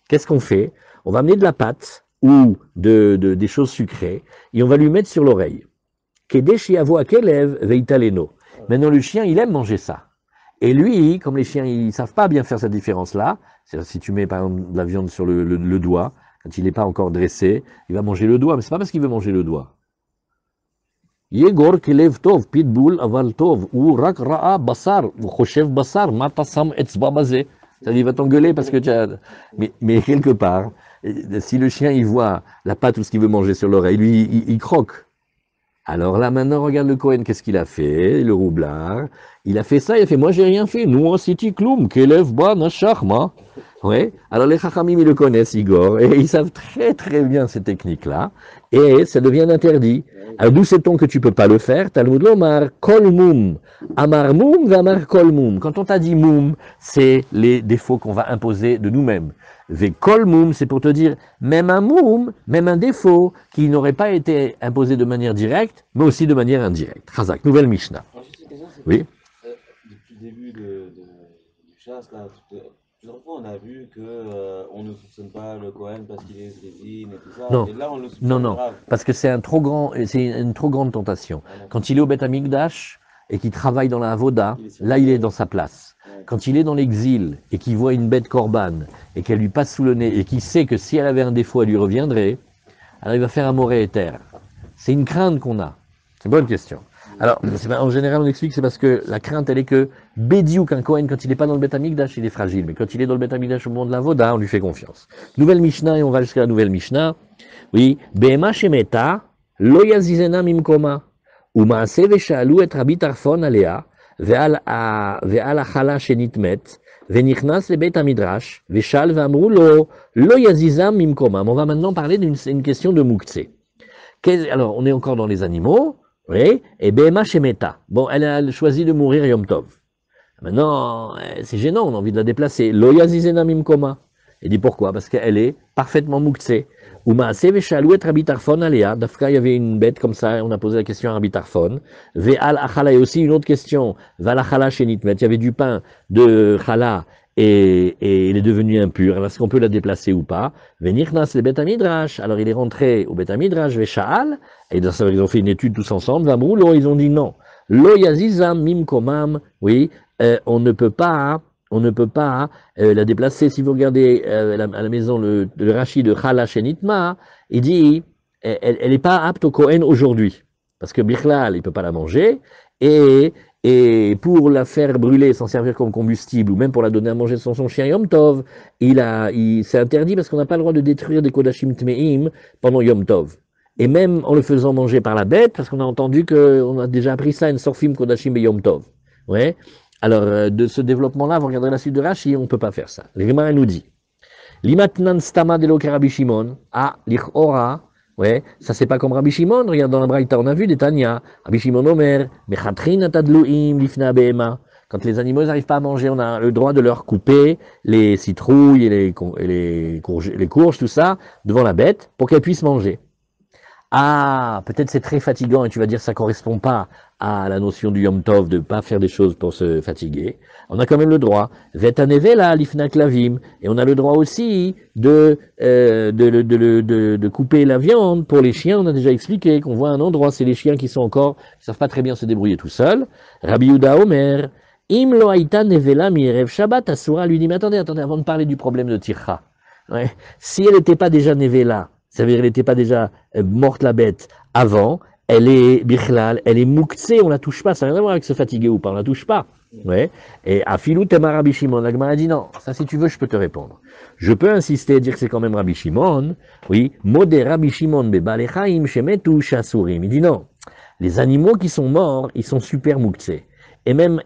Qu'est-ce qu'on fait? On va amener de la pâte ou des choses sucrées et on va lui mettre sur l'oreille. Maintenant, le chien, il aime manger ça. Et lui, comme les chiens, ils savent pas bien faire cette différence-là, c'est-à-dire si tu mets par exemple de la viande sur le doigt, quand il n'est pas encore dressé, il va manger le doigt, mais c'est pas parce qu'il veut manger le doigt. Yegor kelev tov, pitbull aval tov, ou rak ra'a basar, ou choshev basar, matasam etzba bazé. C'est-à-dire, il va t'engueuler parce que tu as... Mais quelque part, si le chien, il voit la pâte ou ce qu'il veut manger sur l'oreille, lui, il croque. Alors là, maintenant, regarde le Cohen, qu'est-ce qu'il a fait, le roublard. Il a fait ça, il a fait, moi, j'ai rien fait. Nous, on city kloum, kelev ba nacharma. Ouais. Alors les chachamim, ils le connaissent, Igor, et ils savent très très bien ces techniques-là, et ça devient interdit. Alors d'où sait-on que tu peux pas le faire? Talmud lomar kol mum, amar mum, v'amar kol mum. Quand on t'a dit mum, c'est les défauts qu'on va imposer de nous-mêmes. Ve kol mum, c'est pour te dire, même un mum, même un défaut, qui n'aurait pas été imposé de manière directe, mais aussi de manière indirecte. Chazak, nouvelle Mishnah. Oui. Depuis le début du chasse, là, plusieurs fois, on a vu qu'on ne soupçonne pas le Cohen parce qu'il est zrivine et tout ça. Non, Et là, on le soupçonne grave. parce que c'est une trop grande tentation. Quand il est au Beth Amikdash et qu'il travaille dans la Avoda, là il est dans sa place. Quand il est dans l'exil et qu'il voit une bête corban et qu'elle lui passe sous le nez et qu'il sait que si elle avait un défaut, elle lui reviendrait, alors il va faire un moré éther. C'est une crainte qu'on a. C'est une bonne question. Alors, en général, on explique que c'est parce que la crainte, elle est que Bédiouk, un Kohen, quand il n'est pas dans le Beth Amikdash, il est fragile. Mais quand il est dans le Beth Amikdash au moment de la Voda, on lui fait confiance. Nouvelle Mishnah, et on va jusqu'à la nouvelle Mishnah. Oui. Behema shemeta, lo yazizena mimkoma. Umaase vesha'alu et Rabbi Tarfon alea, ve'al achala shenitmet, ve'nichnas le Beth Amidrash, ve'shal ve'amru lo yazizam mimkoma. On va maintenant parler d'une question de Moukhtse. Alors, on est encore dans les animaux. Oui, et Behema Shemeta. Bon, elle a choisi de mourir Yom Tov. Maintenant, c'est gênant, on a envie de la déplacer. Loya Zizena Mimkoma. Il dit pourquoi? Parce qu'elle est parfaitement mouktsé. Umaase Veshalouet Rabbi Tarfon Alea. Dafka, il y avait une bête comme ça, on a posé la question à Rabbi Tarfon. Ve'al Achala, et aussi une autre question. Val Achala Shenitmet. Il y avait du pain de Chala et il est devenu impur. Est-ce qu'on peut la déplacer ou pas? Venirnas le Beth Midrash. Alors il est rentré au Beth Midrash, Vesha'al, et ils ont fait une étude tous ensemble. Vamroulo, ils ont dit non. Lo yazizam mim komam. Oui, on ne peut pas la déplacer. Si vous regardez à la maison le Rashi de Chala Shenitma, il dit elle n'est pas apte au Kohen aujourd'hui. Parce que Bichlal, il ne peut pas la manger. Et pour la faire brûler, s'en servir comme combustible, ou même pour la donner à manger sans son chien Yom Tov, c'est interdit parce qu'on n'a pas le droit de détruire des Kodashim Tmeim pendant Yom Tov. Et même en le faisant manger par la bête, parce qu'on a entendu qu'on a déjà appris ça, une Sorfim Kodashim et Yom Tov. Ouais. Alors, de ce développement-là, vous regarderez la suite de Rashi, on ne peut pas faire ça. Le Gemara nous dit, Limatnan Stama de Rabbi Shimon, Lichora, ouais, ça c'est pas comme Rabbi Shimon, regarde dans la Braïta, on a vu des Tanya, Rabbi Shimon Omer, Mechatrin atadlouim lifna behema. Quand les animaux n'arrivent pas à manger, on a le droit de leur couper les citrouilles et les courges, tout ça, devant la bête, pour qu'elle puisse manger. Ah, peut-être c'est très fatigant et tu vas dire ça correspond pas à la notion du Yom Tov de pas faire des choses pour se fatiguer. On a quand même le droit. Vetanevela lifna klavim, et on a le droit aussi de couper la viande pour les chiens. On a déjà expliqué qu'on voit un endroit, c'est les chiens qui savent pas très bien se débrouiller tout seuls. Rabbi Yehuda Omer, im lo haïta nevela mi erev Shabbat, Asura lui dit mais attendez, avant de parler du problème de Tircha, ouais, si elle n'était pas déjà nevela, ça veut dire qu'elle n'était pas déjà morte la bête avant, elle est bichlal, elle est mouktsé, on la touche pas, ça n'a rien à voir avec se fatiguer ou pas, on la touche pas. Ouais. Et Afilou Tema Rabbi Shimon, la Gemara a dit non, ça si tu veux je peux te répondre. Je peux insister et dire que c'est quand même Rabbi Shimon, oui, modé Rabbi Shimon bebalechaim shemetu shasurim. Il dit non, les animaux qui sont morts, ils sont super mouktsé. Et même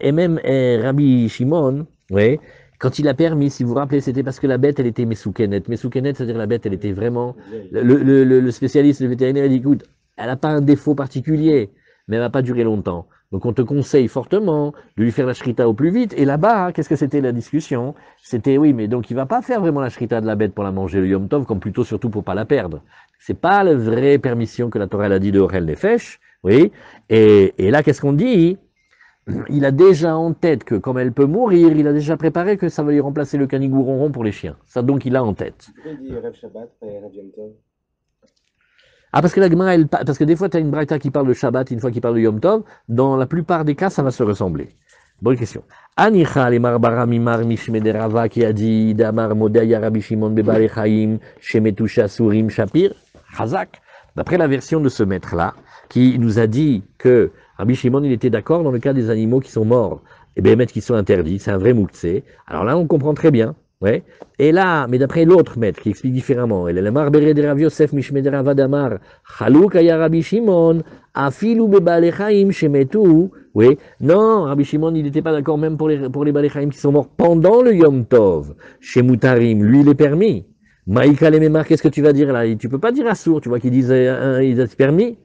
Rabbi Shimon, ouais, Quand il a permis, si vous vous rappelez, c'était parce que la bête, elle était mesoukenet. Mesoukenet, c'est-à-dire la bête, elle était vraiment... Le spécialiste, le vétérinaire, il dit, écoute, elle n'a pas un défaut particulier, mais elle va pas durer longtemps. Donc on te conseille fortement de lui faire la shrita au plus vite. Et là-bas, hein, qu'est-ce que c'était la discussion? C'était, oui, mais donc il va pas faire vraiment la shrita de la bête pour la manger le Yom Tov, comme plutôt surtout pour pas la perdre. C'est pas la vraie permission que la Torah elle a dit de Orel Nefesh, oui. Et là, qu'est-ce qu'on dit? Il a déjà en tête que comme elle peut mourir, il a déjà préparé que ça va lui remplacer le canigou ronron pour les chiens. Ça donc il a en tête. Pourquoi il dit Rev Shabbat et Rev Yom Tov? Ah, parce que la Gemara, parce que des fois, tu as une braïta qui parle de Shabbat, une fois qui parle de Yom Tov. Dans la plupart des cas, ça va se ressembler. Bonne question. Anicha le marbara mimar mishme de Rava qui a dit Damar modaya Rabbi Shimon bebale chaim shemetusha surim shapir Chazak. D'après la version de ce maître-là, qui nous a dit que Rabbi Shimon, il était d'accord dans le cas des animaux qui sont morts et bien qui sont interdits. C'est un vrai mouktsé. Alors là, on comprend très bien. Ouais. Et là, mais d'après l'autre maître qui explique différemment, elle est le marbere de Rav Yosef mishme de Rava damar chaluk aya Rabbi Shimon afilu bebale chaim shemetu. Oui, non, Rabbi Shimon, il n'était pas d'accord même pour les balei chaim qui sont morts pendant le Yom Tov. Chez Moutarim, lui, il est permis. Maïka les mémar, qu'est-ce que tu vas dire là? Tu peux pas dire assour, tu vois qu'ils disent il est permis.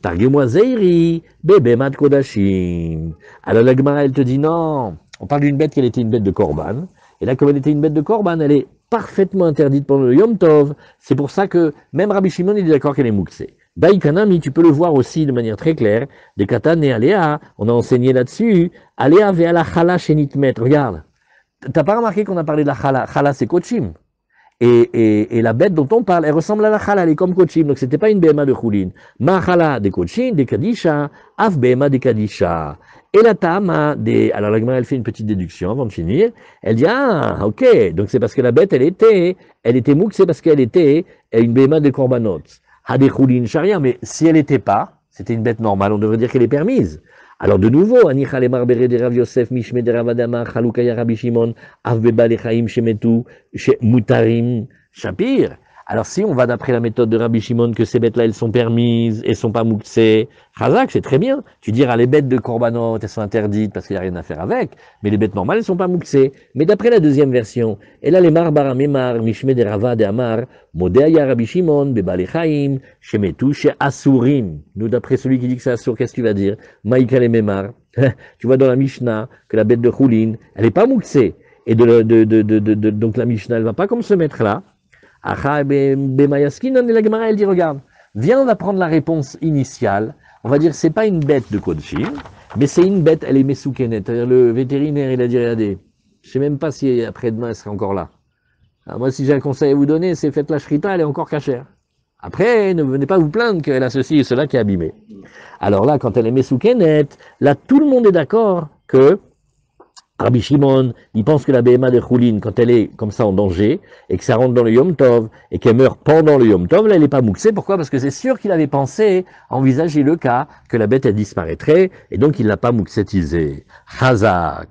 Targumoi zeiri bebe mat kodashim. Alors la Gemara, elle te dit non. On parle d'une bête qui était une bête de korban. Et là, comme elle était une bête de korban, elle est parfaitement interdite pendant le Yom Tov. C'est pour ça que même Rabbi Shimon, il est d'accord qu'elle est mouksée. Daïkanami, tu peux le voir aussi de manière très claire. Des katan et aléa, on a enseigné là-dessus. Aléa ve ala chala shenitmet. Regarde. T'as pas remarqué qu'on a parlé de la chala? Chala, c'est kochim. Et la bête dont on parle, elle ressemble à la chala, elle est comme kochim. Donc c'était pas une béma de choulin. Ma chala des kochim, des kadisha, af béma des kadisha. Et la tama des... Alors la Gemara, elle fait une petite déduction avant de finir. Elle dit, ah, ok, donc c'est parce que la bête, elle était mouk, c'est parce qu'elle était une béma de korbanot. Hadechulin sharia, mais si elle n'était pas, c'était une bête normale, on devrait dire qu'elle est permise. Alors de nouveau, Anicha le marbere de Rav Yosef, Mishme de Rav Adama, Chalukaya Rabbi Shimon, Avbeba le Chaim Shemetu, Mutarim Shapir. Alors si on va d'après la méthode de Rabbi Shimon que ces bêtes-là, elles sont permises et sont pas mouksées, Chazak, c'est très bien. Tu diras les bêtes de korbanot, elles sont interdites parce qu'il n'y a rien à faire avec, mais les bêtes normales, elles sont pas mouksées. Mais d'après la deuxième version, et là les marbara memar, Mishme de Rava de Amar, Modéaya Rabbi Shimon, Beba le Chaim, Shemetu, She Asurim. Nous d'après celui qui dit que c'est Asur, qu'est-ce que tu vas dire? Maïka le memar. Tu vois dans la Mishnah que la bête de Choulin, elle est pas mouksée. Et donc la Mishnah, elle va pas comme ce maître-là. La Gemara, elle dit, regarde, viens, on va prendre la réponse initiale. On va dire, c'est pas une bête de Kodshim, mais c'est une bête, elle est mesoukenet. C'est-à-dire, le vétérinaire, il a dit, regardez, je sais même pas si après-demain, elle sera encore là. Alors, moi, si j'ai un conseil à vous donner, c'est faites la shrita, elle est encore cachère. Après, ne venez pas vous plaindre qu'elle a ceci et cela qui est abîmé. Alors là, quand elle est mesoukenet, là, tout le monde est d'accord que Rabbi Shimon, il pense que la BMA de Choulin, quand elle est comme ça en danger, et que ça rentre dans le Yom Tov, et qu'elle meurt pendant le Yom Tov, là, elle n'est pas mouksée. Pourquoi? Parce que c'est sûr qu'il avait pensé, envisager le cas, que la bête, elle disparaîtrait, et donc il l'a pas mouksétisée. Chazak.